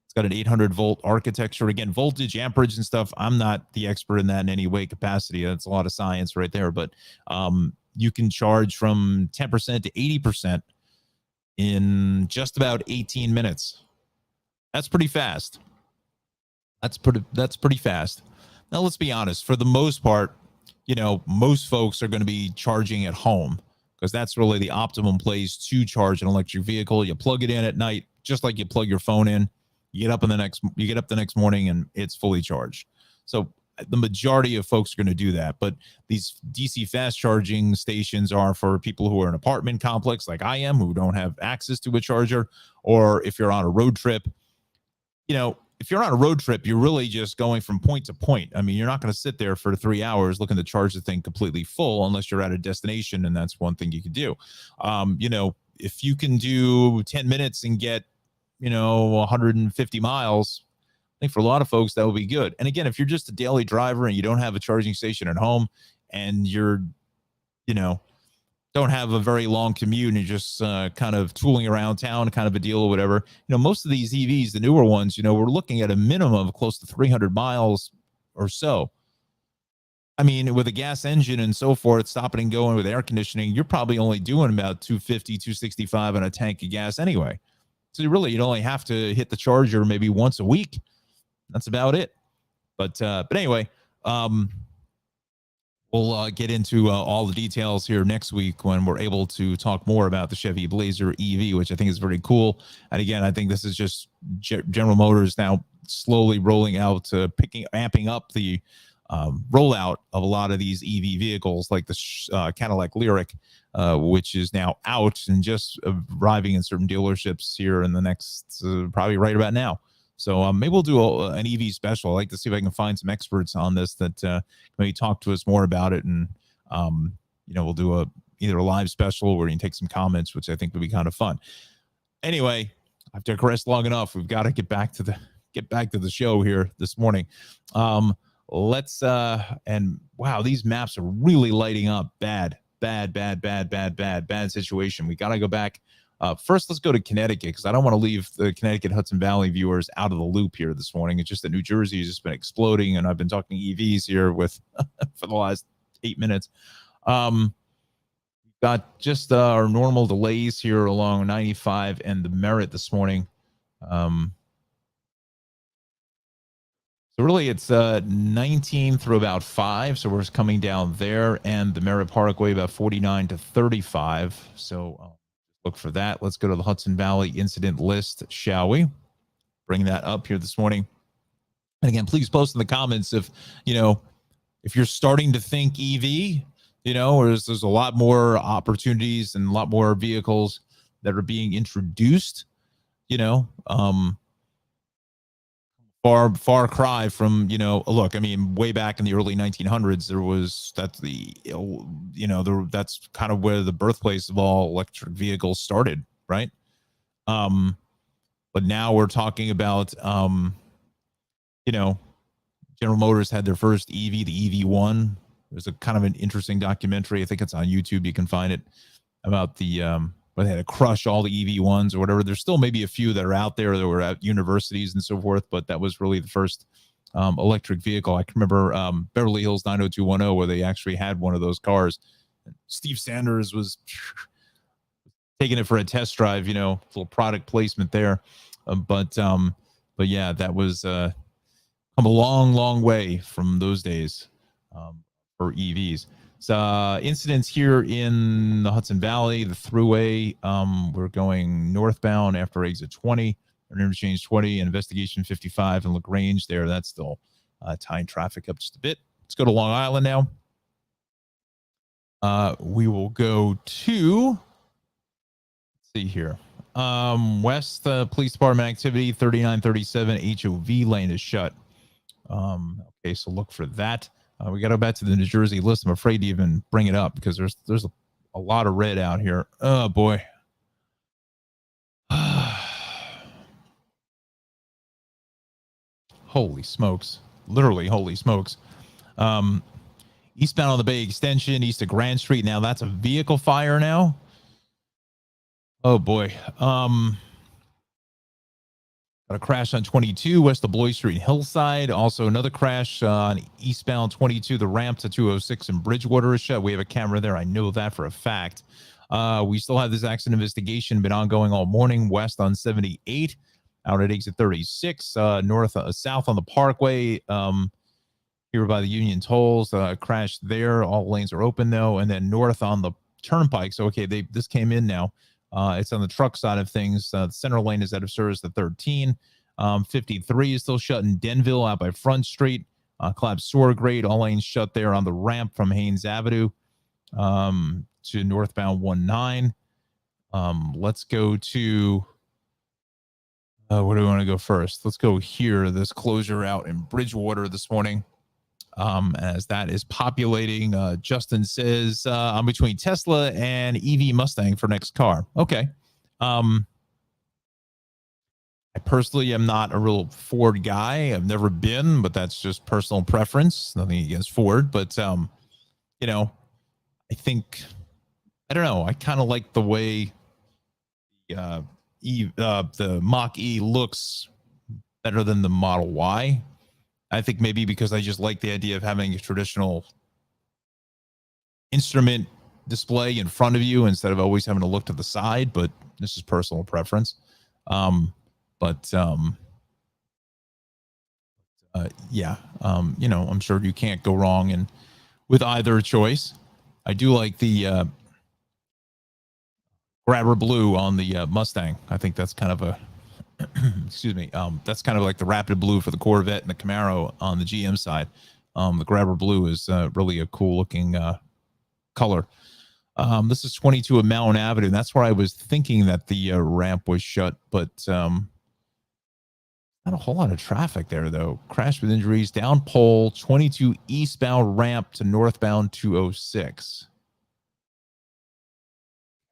Speaker 1: It's got an 800 volt architecture. Again, voltage, amperage and stuff. I'm not the expert in that in any way capacity. That's a lot of science right there. But, you can charge from 10% to 80% in just about 18 minutes. That's pretty fast. That's pretty fast. Now, let's be honest. For the most part, most folks are going to be charging at home because that's really the optimum place to charge an electric vehicle. You plug it in at night, just like you plug your phone in. You get up the next morning and it's fully charged. So the majority of folks are going to do that. But these DC fast charging stations are for people who are in an apartment complex like I am, who don't have access to a charger, or if you're on a road trip. If you're on a road trip, you're really just going from point to point. I mean, you're not going to sit there for 3 hours looking to charge the thing completely full unless you're at a destination, and that's one thing you could do. If you can do 10 minutes and get, 150 miles, I think for a lot of folks, that would be good. And again, if you're just a daily driver and you don't have a charging station at home and you're, don't have a very long commute and you're just kind of tooling around town, kind of a deal or whatever, most of these EVs, the newer ones, we're looking at a minimum of close to 300 miles or so. I mean, with a gas engine and so forth, stopping and going with air conditioning, you're probably only doing about 250, 265 on a tank of gas anyway. So you'd only have to hit the charger maybe once a week. That's about it. But anyway, we'll get into all the details here next week when we're able to talk more about the Chevy Blazer EV, which I think is very cool. And again, I think this is just General Motors now slowly rolling out, amping up the rollout of a lot of these EV vehicles, like the Cadillac Lyriq, which is now out and just arriving in certain dealerships here in the next, probably right about now. So maybe we'll do an EV special. I'd like to see if I can find some experts on this that maybe talk to us more about it. And, we'll do either a live special where you can take some comments, which I think would be kind of fun. Anyway, I've digressed long enough. We've got to get back to the show here this morning. Let's and wow, these maps are really lighting up. Bad situation. We got to go back. First, let's go to Connecticut, because I don't want to leave the Connecticut Hudson Valley viewers out of the loop here this morning. It's just that New Jersey has just been exploding, and I've been talking EVs here with for the last 8 minutes. Got just our normal delays here along 95 and the Merritt this morning. So really, it's 19 through about 5, so we're coming down there, and the Merritt Parkway about 49 to 35. So look for that. Let's go to the Hudson Valley incident list, shall we? Bring that up here this morning. And again, please post in the comments if you're starting to think EV, or there's a lot more opportunities and a lot more vehicles that are being introduced, far cry from, look, I mean, way back in the early 1900s, that's kind of where the birthplace of all electric vehicles started, right? But now we're talking about, General Motors had their first EV, the EV1. There's a kind of an interesting documentary. I think it's on YouTube. You can find it about where they had to crush all the EV1s or whatever. There's still maybe a few that are out there that were at universities and so forth, but that was really the first electric vehicle. I can remember Beverly Hills 90210, where they actually had one of those cars. Steve Sanders was taking it for a test drive, little product placement there. But yeah, that was come a long way from those days for EVs. So incidents here in the Hudson Valley, the thruway, we're going northbound after exit 20, or interchange 20, and investigation 55 in LaGrange there. That's still tying traffic up just a bit. Let's go to Long Island now. We will go to, let's see here. West Police Department activity, 3937 HOV lane is shut. Okay, so look for that. We got to go back to the New Jersey list. I'm afraid to even bring it up because there's a lot of red out here. Oh boy. Holy smokes. Literally, holy smokes. Eastbound on the Bay Extension, east of Grand Street. Now that's a vehicle fire now. Oh boy. Got a crash on 22 west of Bloy Street, Hillside. Also another crash on eastbound 22. The ramp to 206 in Bridgewater is shut. We have a camera there. I know that for a fact. We still have this accident investigation been ongoing all morning. West on 78, out at exit 36. South on the Parkway. Here by the Union Tolls. Crash there. All lanes are open though. And then north on the Turnpike. So okay, this came in now. It's on the truck side of things. The center lane is out of service. The 13. 53 is still shut in Denville out by Front Street. Collapsed sewer grate, all lanes shut there on the ramp from Haynes Avenue to northbound 19. Let's go to, where do we want to go first? Let's go here. This closure out in Bridgewater this morning. As that is populating, Justin says, I'm between Tesla and EV Mustang for next car. Okay. I personally am not a real Ford guy. I've never been, but that's just personal preference. Nothing against Ford, but you know, I think, I don't know. I kind of like the way the Mach-E looks better than the Model Y. I think maybe because I just like the idea of having a traditional instrument display in front of you instead of always having to look to the side, but this is personal preference. Yeah, you know, I'm sure you can't go wrong and with either choice. I do like the grabber blue on the Mustang. I think that's kind of a excuse me. That's kind of like the rapid blue for the Corvette and the Camaro on the GM side. The grabber blue is really a cool looking color. This is 22 at Mountain Avenue. That's where I was thinking that the ramp was shut, but not a whole lot of traffic there though. Crash with injuries, down pole, 22 eastbound ramp to northbound 206.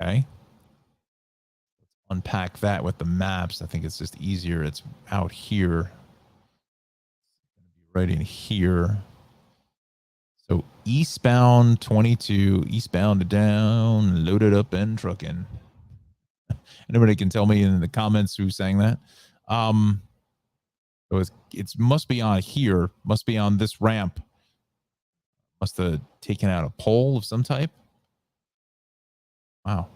Speaker 1: Okay. Unpack that with the maps. I think it's just easier. It's out here. Right in here. So eastbound 22, eastbound to down, loaded up and trucking. Anybody can tell me in the comments who's saying that. So it must be on here, must be on this ramp. Must have taken out a pole of some type. Wow.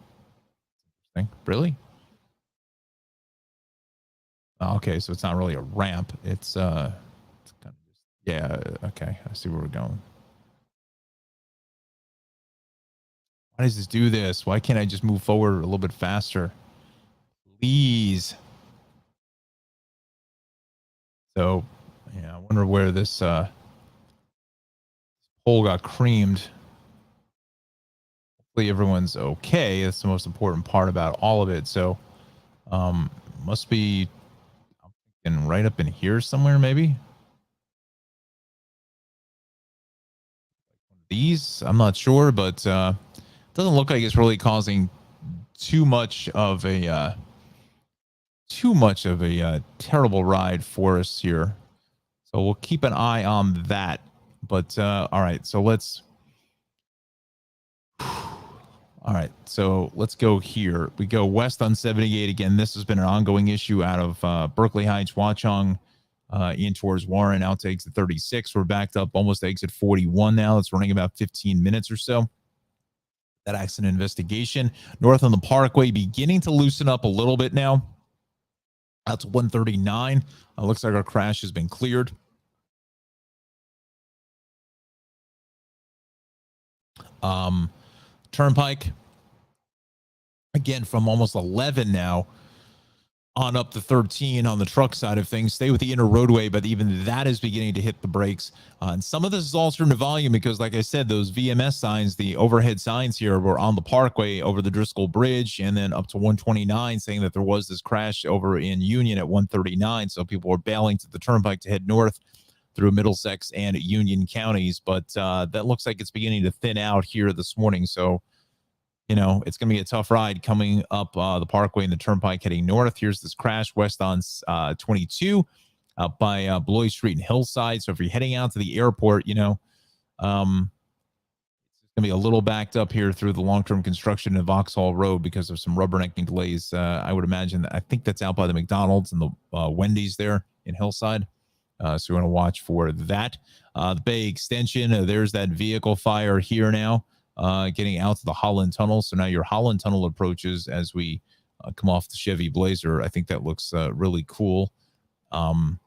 Speaker 1: Really? Okay, so it's not really a ramp. It's kind of just, yeah, okay. I see where we're going. Why does this do this? Why can't I just move forward a little bit faster? Please. So, yeah, I wonder where this pole got creamed. Hopefully everyone's okay. That's the most important part about all of it. So, must be right up in here somewhere, maybe. These, I'm not sure, but doesn't look like it's really causing too much of a terrible ride for us here. So we'll keep an eye on that. But all right, so let's go here. We go west on 78 again. This has been an ongoing issue out of Berkeley Heights, Watchung, in towards Warren, out to exit 36. We're backed up almost to exit 41 now. It's running about 15 minutes or so. That accident investigation. North on the Parkway beginning to loosen up a little bit now. Out to 139. Looks like our crash has been cleared. Turnpike. Again, from almost 11 now on up to 13 on the truck side of things. Stay with the inner roadway, but even that is beginning to hit the brakes. And some of this is also in the volume because, like I said, those VMS signs, the overhead signs here were on the Parkway over the Driscoll Bridge and then up to 129 saying that there was this crash over in Union at 139. So people were bailing to the Turnpike to head north through Middlesex and Union counties. But that looks like it's beginning to thin out here this morning. So, you know, it's going to be a tough ride coming up the Parkway and the Turnpike heading north. Here's this crash west on 22 out by Beloit Street and Hillside. So if you're heading out to the airport, you know, it's going to be a little backed up here through the long-term construction of Vauxhall Road because of some rubbernecking delays. I would imagine I think that's out by the McDonald's and the Wendy's there in Hillside. So we're going to watch for that. The Bay Extension, there's that vehicle fire here now. Getting out to the Holland Tunnel. So now your Holland Tunnel approaches as we come off the Chevy Blazer. I think that looks really cool. I don't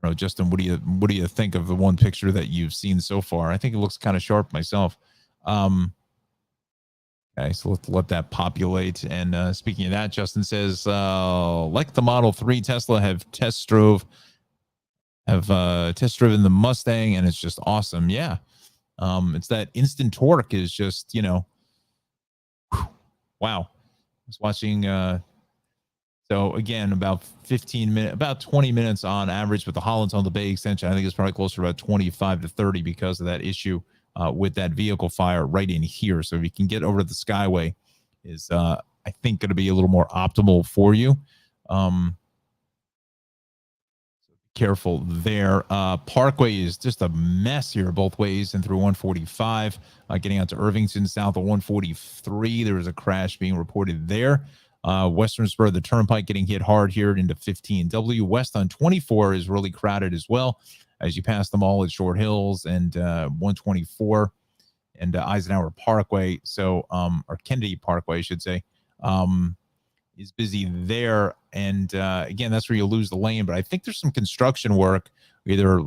Speaker 1: know, Justin, what do you think of the one picture that you've seen so far? I think it looks kind of sharp myself. Okay, so let's let that populate. And speaking of that, Justin says, like the Model 3, Tesla have test drove have test driven the Mustang, and it's just awesome. Yeah. It's that instant torque is just, wow. I was watching so again, about 15 minutes, about 20 minutes on average with the Holland on the Bay extension. I think it's probably closer to about 25 to 30 because of that issue with that vehicle fire right in here. So if you can get over to the Skyway, is I think going to be a little more optimal for you. Careful there. Parkway is just a mess here both ways and through 145. Getting out to Irvington south of 143. There was a crash being reported there. Western spur of the Turnpike getting hit hard here into 15W. West on 24 is really crowded as well as you pass them all at Short Hills and 124 and Eisenhower Parkway. So, or Kennedy Parkway, I should say. Is busy there. And again, that's where you lose the lane. But I think there's some construction work, either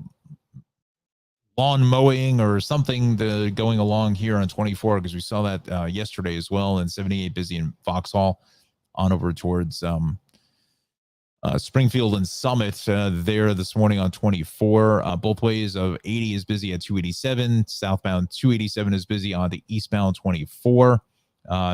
Speaker 1: lawn mowing or something going along here on 24, because we saw that yesterday as well. And 78 busy in Vauxhall on over towards Springfield and Summit there this morning on 24. Both ways of 80 is busy at 287. Southbound 287 is busy on the eastbound 24.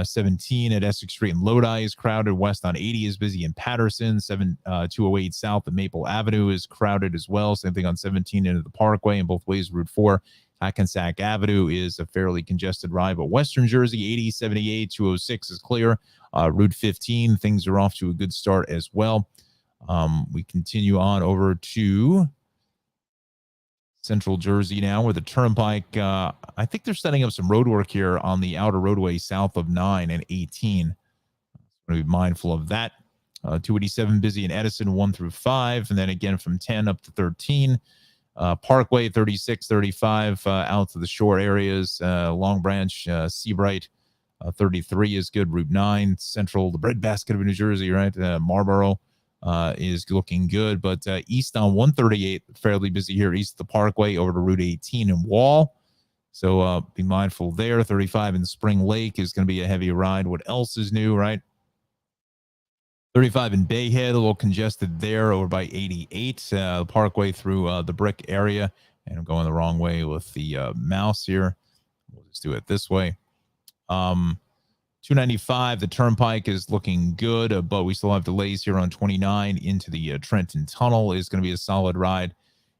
Speaker 1: 17 at Essex Street and Lodi is crowded. West on 80 is busy in Patterson. 208 south of Maple Avenue is crowded as well. Same thing on 17 into the Parkway and both ways Route 4. Hackensack Avenue is a fairly congested ride, but Western Jersey 80, 78, 206 is clear. Route 15, things are off to a good start as well. We continue on over to Central Jersey now, where the Turnpike, I think they're setting up some road work here on the outer roadway south of 9 and 18. I'm going to be mindful of that. 287 busy in Edison 1 through 5, and then again from 10 up to 13. Parkway 36, 35 out to the shore areas. Long Branch, Seabright 33 is good. Route 9, Central, the breadbasket of New Jersey, right? Marlboro is looking good, but east on 138 fairly busy here east of the Parkway over to Route 18 and Wall, so be mindful there. 35 in Spring Lake is going to be a heavy ride. What else is new, right? 35 in Bayhead, a little congested there over by 88. The Parkway through the Brick area, and I'm going the wrong way with the mouse here. We'll just do it this way. 295, the Turnpike is looking good, but we still have delays here on 29 into the Trenton Tunnel is going to be a solid ride.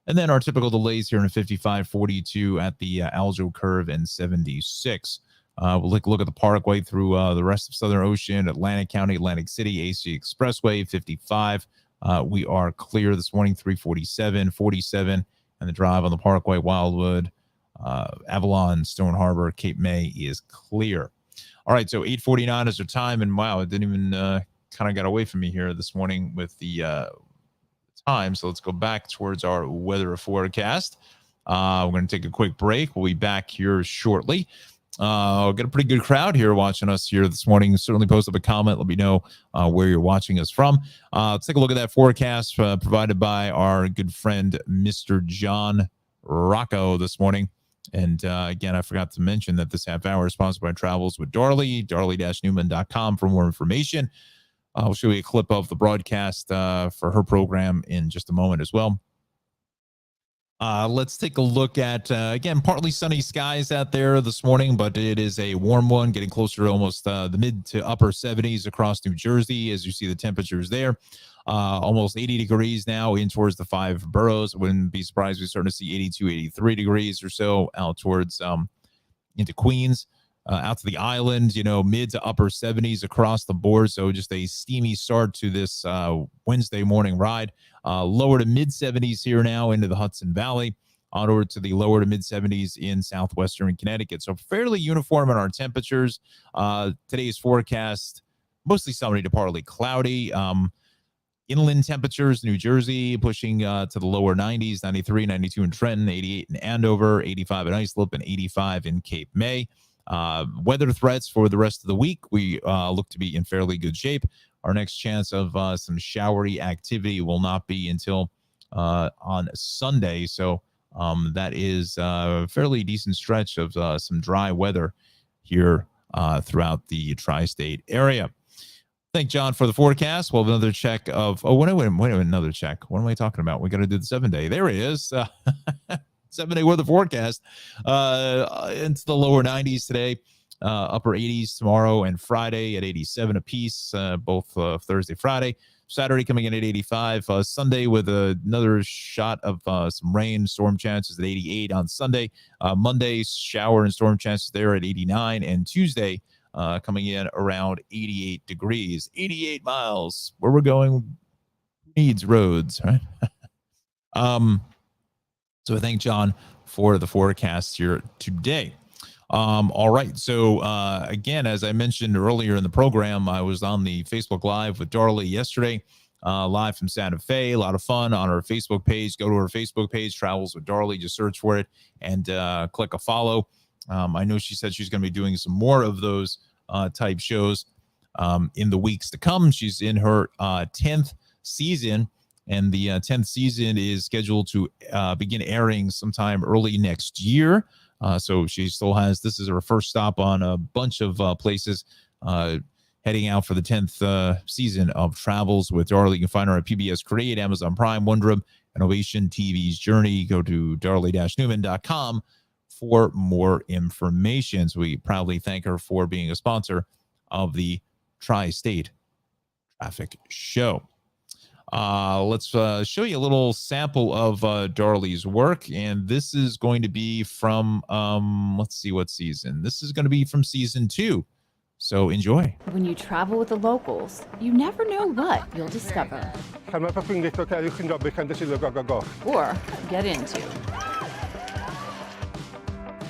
Speaker 1: And then our typical delays here in 55, 42 at the Aljo Curve and 76. We'll take a look at the Parkway through the rest of Southern Ocean, Atlantic County, Atlantic City, AC Expressway, 55. We are clear this morning, 347, 47, and the drive on the Parkway, Wildwood, Avalon, Stone Harbor, Cape May is clear. All right, so 8:49 is our time, and wow, it didn't even kind of got away from me here this morning with the time. So let's go back towards our weather forecast. We're going to take a quick break. We'll be back here shortly. We've got a pretty good crowd here watching us here this morning. Certainly post up a comment. Let me know where you're watching us from. Let's take a look at that forecast provided by our good friend, Mr. Jon Rocco this morning. And again, I forgot to mention that this half hour is sponsored by Travels with Darley, darley-newman.com for more information. I'll show you a clip of the broadcast for her program in just a moment as well. Let's take a look at, again, partly sunny skies out there this morning, but it is a warm one, getting closer to almost the mid to upper 70s across New Jersey, as you see the temperatures there. Almost 80 degrees now in towards the 5 boroughs. Wouldn't be surprised we start to see 82, 83 degrees or so out towards into Queens, out to the island, mid to upper 70s across the board. So just a steamy start to this Wednesday morning ride. Lower to mid 70s here now into the Hudson Valley, on over to the lower to mid 70s in southwestern Connecticut. So fairly uniform in our temperatures. Today's forecast, mostly sunny to partly cloudy. Inland temperatures, New Jersey pushing to the lower 90s, 93, 92 in Trenton, 88 in Andover, 85 in Islip, and 85 in Cape May. Weather threats for the rest of the week, we look to be in fairly good shape. Our next chance of some showery activity will not be until on Sunday. So that is a fairly decent stretch of some dry weather here throughout the tri-state area. Thank John for the forecast. We'll have another check of, wait a minute, another check. What am I talking about? We got to do the 7-day. There it is. 7-day weather forecast. Into the lower 90s today, upper 80s tomorrow and Friday at 87 apiece, both Thursday, Friday. Saturday coming in at 85. Sunday with another shot of some rain, storm chances at 88 on Sunday. Monday, shower and storm chances there at 89. And Tuesday, coming in around 88 degrees, 88 miles. Where we're going needs roads, right? So I thank John for the forecast here today. All right. So again, as I mentioned earlier in the program, I was on the Facebook Live with Darley yesterday, live from Santa Fe. A lot of fun on our Facebook page. Go to our Facebook page, Travels with Darley. Just search for it and click a follow. I know she said she's going to be doing some more of those type shows in the weeks to come. She's in her 10th season, and the 10th season is scheduled to begin airing sometime early next year. So she still has, this is her first stop on a bunch of places, heading out for the 10th season of Travels with Darley. You can find her at PBS Create, Amazon Prime, Wondrum, and Ovation TV's Journey. Go to darley-newman.com for more information. So we proudly thank her for being a sponsor of the Tri-State Traffic Show. Let's show you a little sample of Darley's work, and this is going to be from, let's see what season. This is going to be from season 2, so enjoy.
Speaker 2: When you travel with the locals, you never know what you'll discover or get into.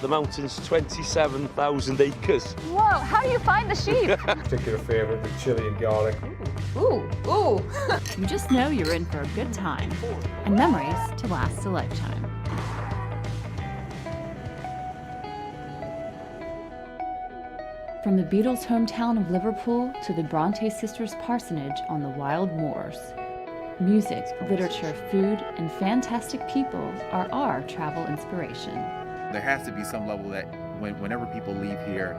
Speaker 5: The mountain's 27,000 acres.
Speaker 2: Whoa, how do you find the sheep?
Speaker 6: Particular favorite with chili and garlic.
Speaker 2: Ooh. You just know you're in for a good time and memories to last a lifetime. From the Beatles' hometown of Liverpool to the Bronte sisters' parsonage on the wild moors, music, literature, food, and fantastic people are our travel inspiration.
Speaker 7: There has to be some level that whenever people leave here,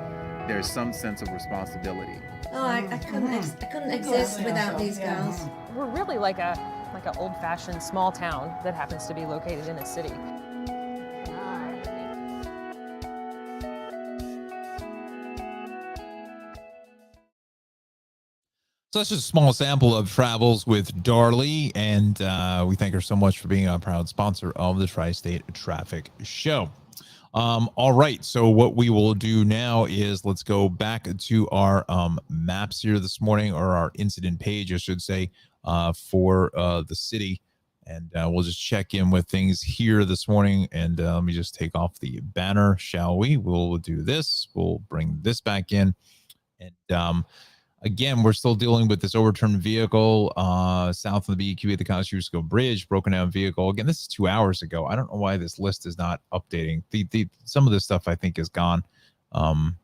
Speaker 7: there's some sense of responsibility.
Speaker 8: Oh, I couldn't exist without these girls.
Speaker 9: We're really like a old-fashioned small town that happens to be located in a city.
Speaker 1: So that's just a small sample of Travels with Darley, and we thank her so much for being a proud sponsor of the Tri-State Traffic Show. All right, so what we will do now is let's go back to our maps here this morning, or our incident page, I should say, for the city, and we'll just check in with things here this morning. And let me just take off the banner, shall we? We'll do this. We'll bring this back in, and again, we're still dealing with this overturned vehicle south of the BEQ at the Kosciuszko Bridge, broken down vehicle. Again, this is 2 hours ago. I don't know why this list is not updating. Some of this stuff I think is gone. The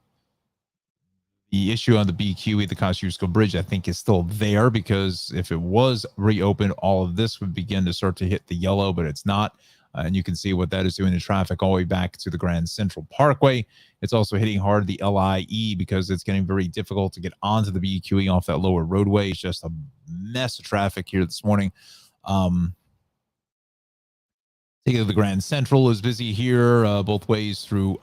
Speaker 1: issue on the BEQ at the Kosciuszko Bridge I think is still there, because if it was reopened, all of this would begin to start to hit the yellow, but it's not. And you can see what that is doing to traffic all the way back to the Grand Central Parkway. It's also hitting hard the LIE because it's getting very difficult to get onto the BEQE off that lower roadway. It's just a mess of traffic here this morning. The Grand Central is busy here, both ways through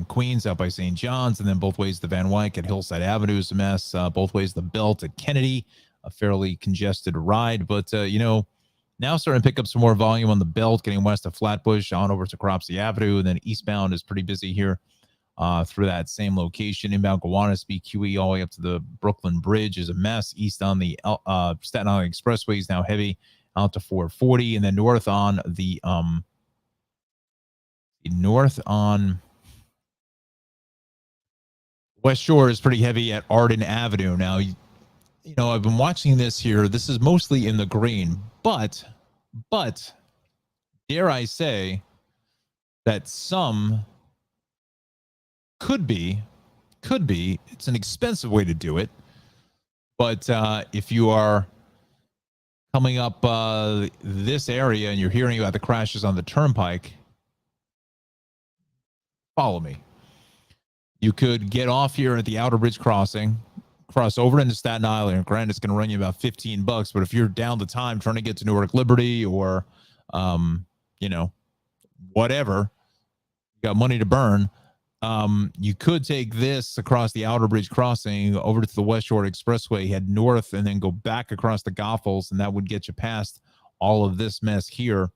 Speaker 1: Queens out by St. John's, and then both ways to Van Wyck at Hillside Avenue is a mess. Both ways the Belt at Kennedy, a fairly congested ride, but now starting to pick up some more volume on the Belt, getting west of Flatbush on over to Cropsey Avenue, and then eastbound is pretty busy here through that same location. Inbound Gowanus, BQE, all the way up to the Brooklyn Bridge is a mess. East on the Staten Island Expressway is now heavy out to 440, and then north on the West Shore is pretty heavy at Arden Avenue. Now, I've been watching this here. This is mostly in the green, but dare I say that some could be, it's an expensive way to do it. But if you are coming up this area and you're hearing about the crashes on the turnpike, follow me. You could get off here at the Outer Bridge Crossing, cross over into Staten Island, granted, it's going to run you about $15. But if you're down the time trying to get to Newark Liberty or, you know, whatever, you got money to burn. You could take this across the Outer Bridge crossing over to the West Shore Expressway, head north, and then go back across the Goethals, and that would get you past all of this mess here,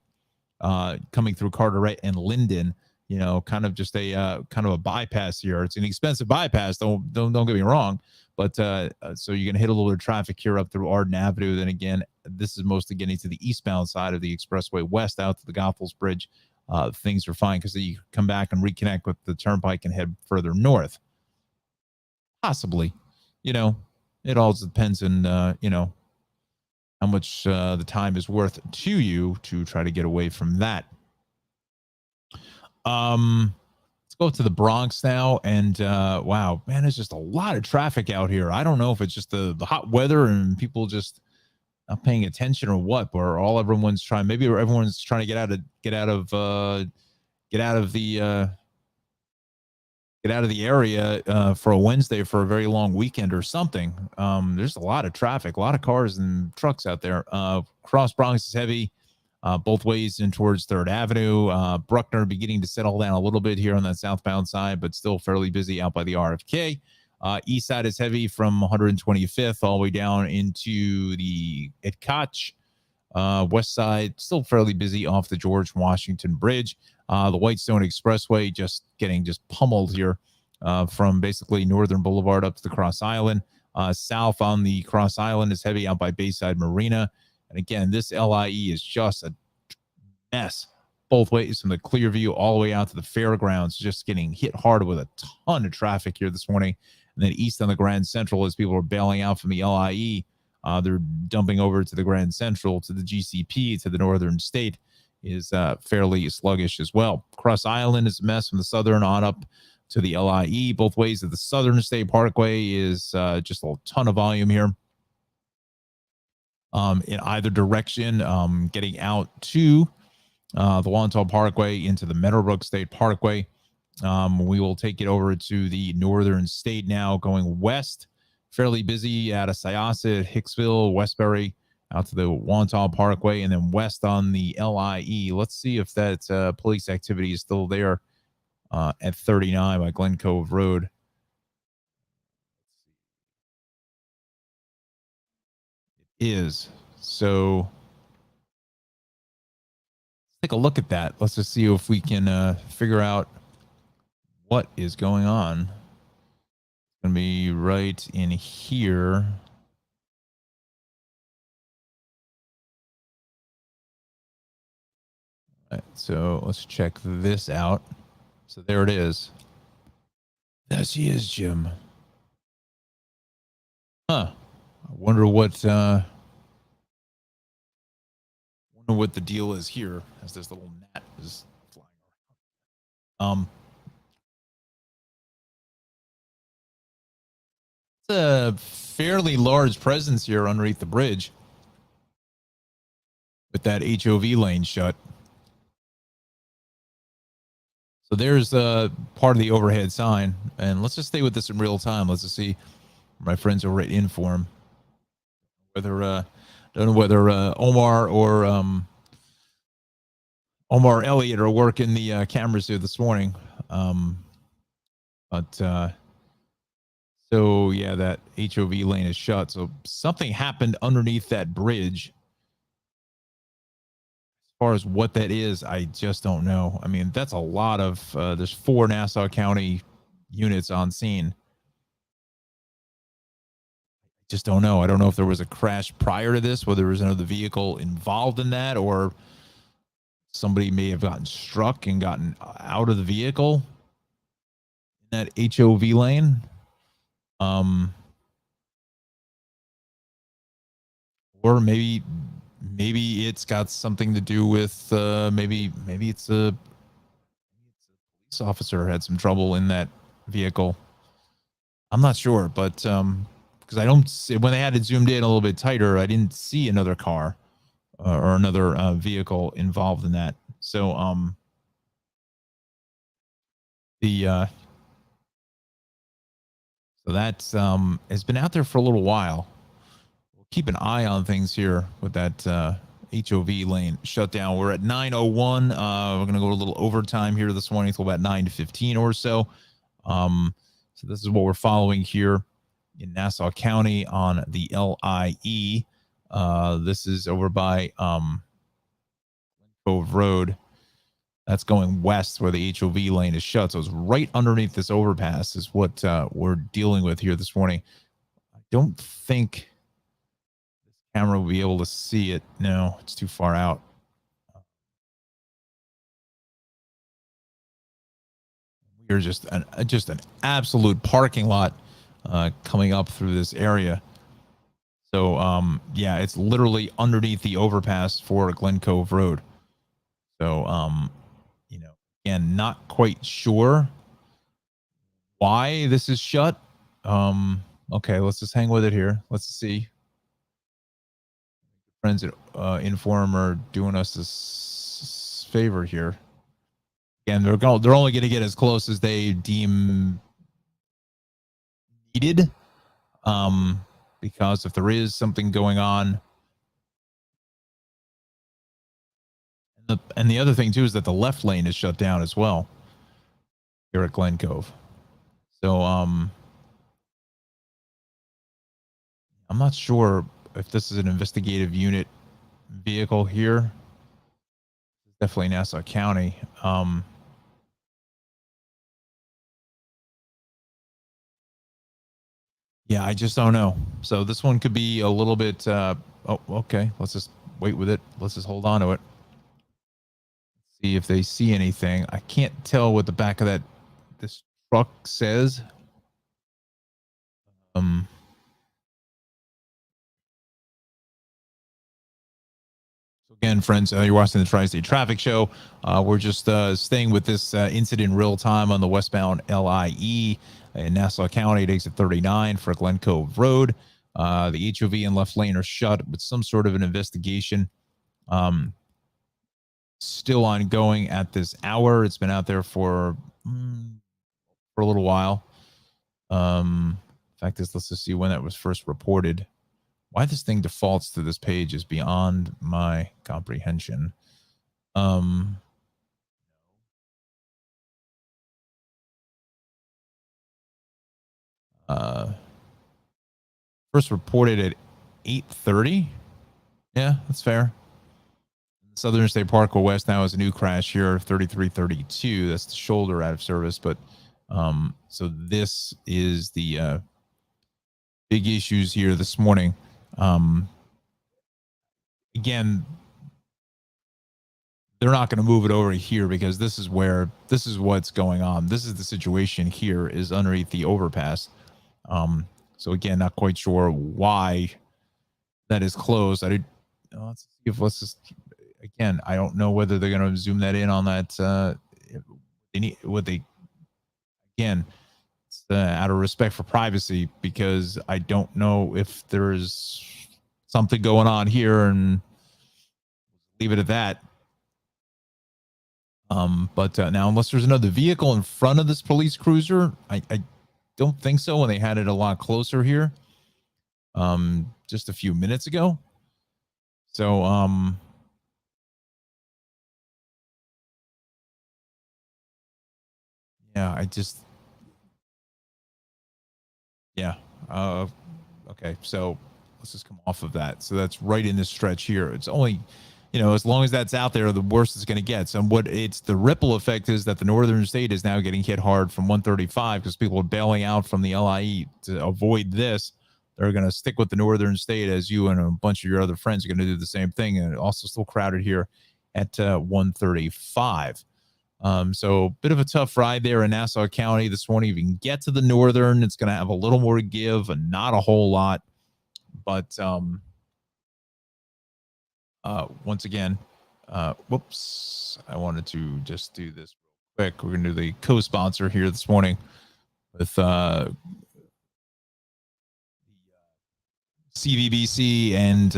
Speaker 1: coming through Carteret and Linden. You know, kind of just a kind of a bypass here. It's an expensive bypass. Don't get me wrong, but so you're gonna hit a little bit of traffic here up through Arden Avenue. Then again, this is mostly getting to the eastbound side of the expressway, west out to the Goethals Bridge. Things are fine because you come back and reconnect with the turnpike and head further north. Possibly, you know, it all depends on you know, how much the time is worth to you to try to get away from that. Let's go to the Bronx now, and wow, man, there's just a lot of traffic out here. I don't know if it's just the hot weather and people just not paying attention or what, or all everyone's trying. Maybe everyone's trying to get out of the area for a Wednesday for a very long weekend or something. There's a lot of traffic, a lot of cars and trucks out there. Cross Bronx is heavy both ways in towards 3rd Avenue. Bruckner beginning to settle down a little bit here on that southbound side, but still fairly busy out by the RFK. East side is heavy from 125th all the way down into the at Koch. West side still fairly busy off the George Washington Bridge. The Whitestone Expressway just getting pummeled here from basically Northern Boulevard up to the Cross Island. South on the Cross Island is heavy out by Bayside Marina. And again, this LIE is just a mess both ways from the Clearview all the way out to the fairgrounds, just getting hit hard with a ton of traffic here this morning. And then east on the Grand Central, as people are bailing out from the LIE, they're dumping over to the Grand Central, to the GCP, to the Northern State, is fairly sluggish as well. Cross Island is a mess from the Southern on up to the LIE. Both ways of the Southern State Parkway is just a ton of volume here. In either direction, getting out to the Wantagh Parkway into the Meadowbrook State Parkway. We will take it over to the Northern State now, going west. Fairly busy out of Syosset, Hicksville, Westbury, out to the Wantagh Parkway, and then west on the LIE. Let's see if that police activity is still there at 39 by Glen Cove Road. It is. So take a look at that. Let's just see if we can figure out what is going on. It's going to be right in here. All right, so let's check this out. So there it is. There she is, Jim. Huh. I wonder what the deal is here as this little gnat is flying around. It's a fairly large presence here underneath the bridge with that HOV lane shut. So there's part of the overhead sign, and let's just stay with this in real time. Let's just see my friends over at Inform whether don't know whether Omar or Omar Elliott are working the cameras here this morning. But so yeah, that HOV lane is shut. So something happened underneath that bridge. As far as what that is, I just don't know. I mean, that's a lot of there's 4 Nassau County units on scene. Just don't know. I don't know if there was a crash prior to this, whether there was another vehicle involved in that, or somebody may have gotten struck and gotten out of the vehicle in that HOV lane. Or maybe it's got something to do with maybe it's a police officer had some trouble in that vehicle. I'm not sure, but because I don't see, when they had it zoomed in a little bit tighter, I didn't see another car or another vehicle involved in that. So the So that's has been out there for a little while. We'll keep an eye on things here with that HOV lane shut down. We're at 9:01. We're going to go a little overtime here this morning till about 9:15 or so. So this is what we're following here in Nassau County on the LIE. This is over by Cove Road. That's going west where the HOV lane is shut. So it's right underneath this overpass is what we're dealing with here this morning. I don't think this camera will be able to see it. No, it's too far out. We're just an absolute parking lot coming up through this area. So yeah, it's literally underneath the overpass for Glen Cove Road. So you know, again, not quite sure why this is shut. Okay, let's just hang with it here. Let's see. Friends at Inform are doing us this favor here. Again, they're only going to get as close as they deem needed. Because if there is something going on, and the other thing too is that the left lane is shut down as well here at Glen Cove. So I'm not sure if this is an investigative unit vehicle here. Definitely Nassau County. Yeah, I just don't know. So this one could be a little bit. Oh, okay. Let's just wait with it. Let's just hold on to it. See if they see anything. I can't tell what the back of this truck says. So again, friends, you're watching the Tri-State Traffic Show. We're just staying with this incident in real time on the westbound LIE in Nassau County. It exit 39 for Glen Cove Road. The HOV and left lane are shut, but some sort of an investigation still ongoing at this hour. It's been out there for a little while. In fact, let's just see when that was first reported. Why this thing defaults to this page is beyond my comprehension. First reported at 8:30. Yeah, that's fair. Southern State Parkway West now has a new crash here, 3332. That's the shoulder out of service. But so this is the big issues here this morning. Again, they're not going to move it over here because this is what's going on. This is the situation here is underneath the overpass. So again, not quite sure why that is closed. Let's see if again, I don't know whether they're going to zoom that in on that. Again, it's out of respect for privacy, because I don't know if there's something going on here, and leave it at that. But now, unless there's another vehicle in front of this police cruiser, I don't think so. When they had it a lot closer here, just a few minutes ago. So, yeah, okay. So let's just come off of that. So that's right in this stretch here. It's only, as long as that's out there, the worse it's going to get. So the ripple effect is that the northern state is now getting hit hard from 135 because people are bailing out from the LIE to avoid this. They're going to stick with the northern state, as you and a bunch of your other friends are going to do the same thing. And also still crowded here at 135. So a bit of a tough ride there in Nassau County this morning. If you can get to the northern, it's going to have a little more to give and not a whole lot. But once again, whoops, I wanted to just do this real quick. We're going to do the co-sponsor here this morning with CVBC and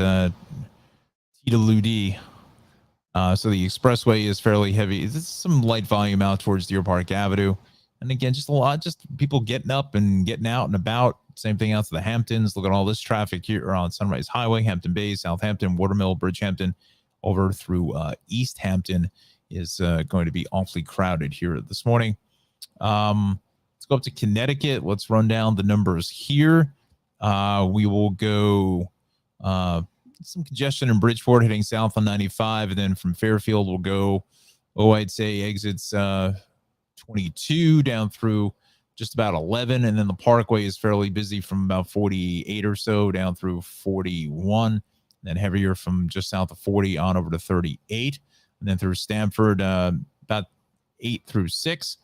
Speaker 1: TWD. So the expressway is fairly heavy. There's some light volume out towards Deer Park Avenue. And again, just a lot, just people getting up and getting out and about. Same thing out to the Hamptons. Look at all this traffic here on Sunrise Highway, Hampton Bays, Southampton, Watermill, Bridgehampton, over through East Hampton is going to be awfully crowded here this morning. Let's go up to Connecticut. Let's run down the numbers here. We will go some congestion in Bridgeport heading south on 95. And then from Fairfield, we'll go, I'd say exits 22 down through just about 11. And then the Parkway is fairly busy from about 48 or so down through 41. Then heavier from just south of 40 on over to 38. And then through Stamford, about 8 through 6.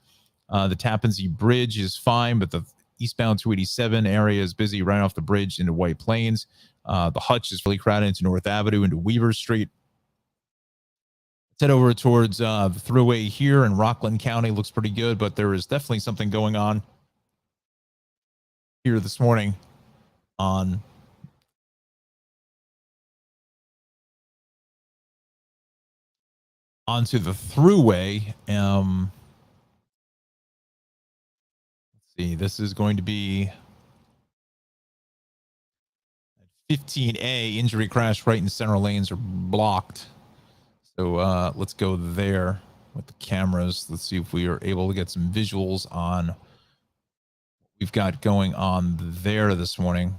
Speaker 1: The Tappan Zee Bridge is fine, but the eastbound 287 area is busy right off the bridge into White Plains. The Hutch is really crowded into North Avenue, into Weaver Street. Let's head over towards the thruway here in Rockland County. Looks pretty good, but there is definitely something going on here this morning on onto the thruway. Let's see, this is going to be 15A. Injury crash right in center lanes are blocked. So let's go there with the cameras. Let's see if we are able to get some visuals on what we've got going on there this morning.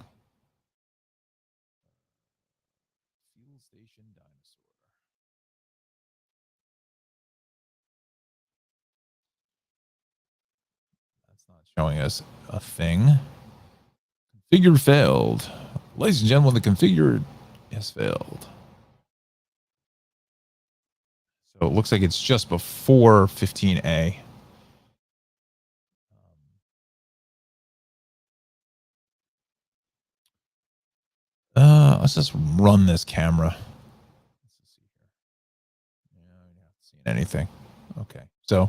Speaker 1: Fuel Station Dinosaur. That's not showing us a thing. Configure failed. Ladies and gentlemen, the configure has failed. So it looks like it's just before 15A. Let's just run this camera. Let's see here. Yeah, I'm not seeing anything. Okay, so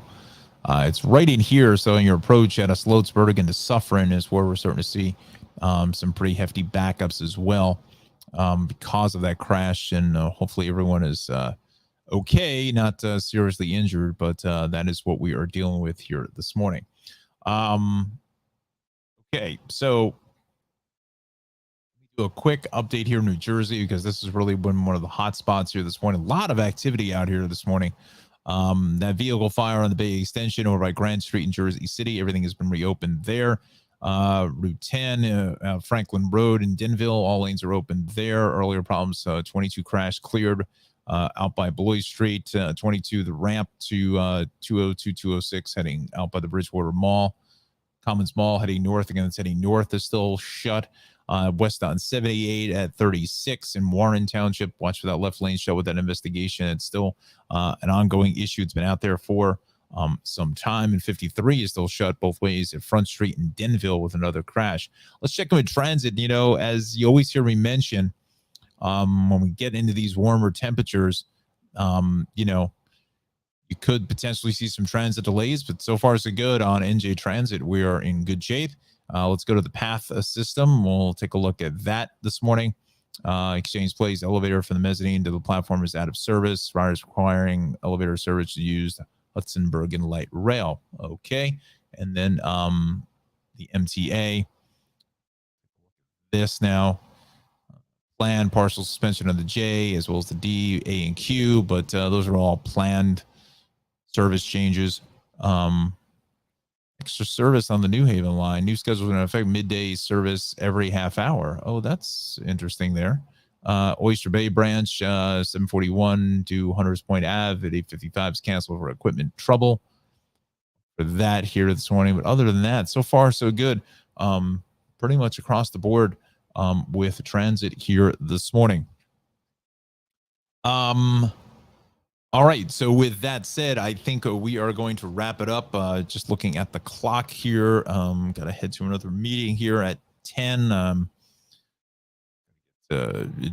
Speaker 1: it's right in here. So in your approach at Sloatsburg into Suffern is where we're starting to see some pretty hefty backups as well because of that crash. And hopefully everyone is okay, not seriously injured, but that is what we are dealing with here this morning. Okay, so do a quick update here in New Jersey, because this has really been one of the hot spots here this morning. A lot of activity out here this morning. That vehicle fire on the Bay Extension over by Grand Street in Jersey City, everything has been reopened there. Route 10, Franklin Road in Denville, all lanes are open there. Earlier problems, 22 crash cleared out by Beloit Street, 22 the ramp to 202, 206 heading out by the Bridgewater Mall. Commons Mall heading north, again, it's heading north, is still shut. West on 78 at 36 in Warren Township. Watch for that left lane shut with that investigation. It's still an ongoing issue. It's been out there for some time. And 53 is still shut both ways at Front Street in Denville with another crash. Let's check in with transit. You know, as you always hear me mention, when we get into these warmer temperatures, you know, you could potentially see some transit delays, but so far so good on NJ Transit. We are in good shape. Let's go to the path system. We'll take a look at that this morning. Exchange Place elevator from the mezzanine to the platform is out of service. Riders requiring elevator service to use Hudson Bergen Light Rail. Okay. And then the MTA. This now. Planned partial suspension of the J as well as the D, A, and Q, but those are all planned service changes. Extra service on the New Haven line. New schedule is going to affect midday service every half hour. Oh, that's interesting there. Oyster Bay branch, 741 to Hunters Point Ave at 855 is canceled for equipment trouble for that here this morning. But other than that, so far so good. Pretty much across the board with transit here this morning. All right. So with that said, I think we are going to wrap it up. Just looking at the clock here. Got to head to another meeting here at 10.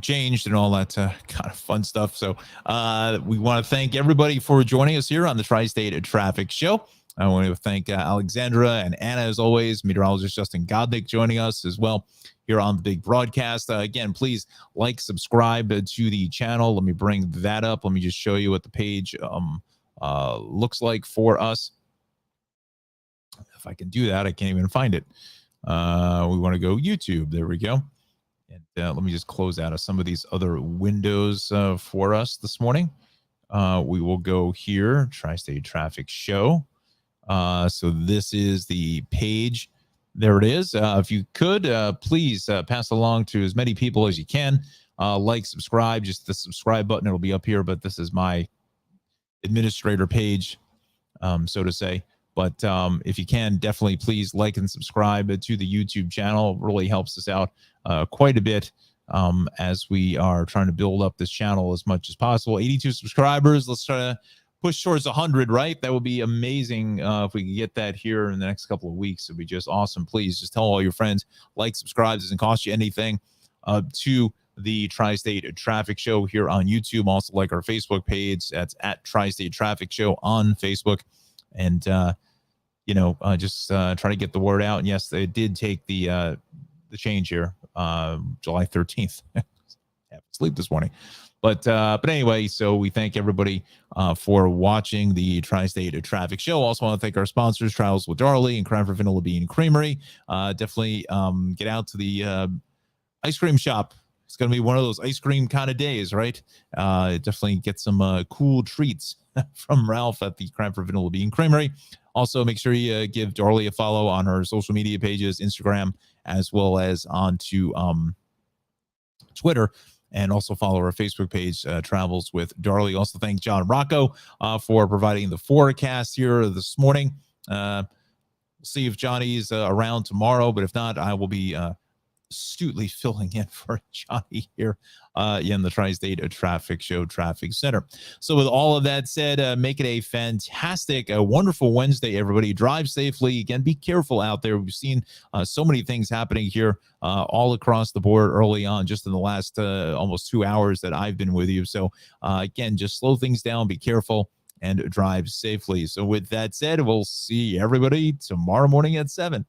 Speaker 1: Changed and all that kind of fun stuff. So we want to thank everybody for joining us here on the Tri-State Traffic Show. I want to thank Alexandra and Anna, as always, meteorologist Justin Godnick joining us as well here on the big broadcast. Again, please like, subscribe to the channel. Let me bring that up. Let me just show you what the page looks like for us. if I can do that, I can't even find it. We want to go YouTube. There we go. And let me just close out of some of these other windows for us this morning. We will go here, Tri-State Traffic Show. So this is the page. There it is. If you could, please pass along to as many people as you can. Like, subscribe, just the subscribe button. It'll be up here, but this is my administrator page, so to say. But if you can, definitely please like and subscribe to the YouTube channel. It really helps us out quite a bit as we are trying to build up this channel as much as possible. 82 subscribers. Let's try to push towards 100, right? That would be amazing if we could get that here in the next couple of weeks. It'd be just awesome. Please just tell all your friends, like, subscribe. It doesn't cost you anything to the Tri-State Traffic Show here on YouTube. Also like our Facebook page. That's at Tri-State Traffic Show on Facebook. And, just try to get the word out. And yes, they did take the change here, July 13th. Have to sleep this morning. But anyway, so we thank everybody for watching the Tri-State Traffic Show. Also want to thank our sponsors, Trials with Darley and Cranford Vanilla Bean Creamery. Definitely get out to the ice cream shop. It's going to be one of those ice cream kind of days, right? Definitely get some cool treats from Ralph at the Cranford Vanilla Bean Creamery. Also, make sure you give Darley a follow on her social media pages, Instagram, as well as onto Twitter. And also follow our Facebook page, Travels with Darley. Also thank Jon Rocco for providing the forecast here this morning. We'll see if Johnny's around tomorrow, but if not, I will be astutely filling in for Johnny here in the Tri-State Traffic Show Traffic Center. So with all of that said, make it a fantastic, wonderful Wednesday, everybody. Drive safely. Again, be careful out there. We've seen so many things happening here all across the board early on, just in the last almost 2 hours that I've been with you. So again, just slow things down, be careful, and drive safely. So with that said, we'll see everybody tomorrow morning at 7.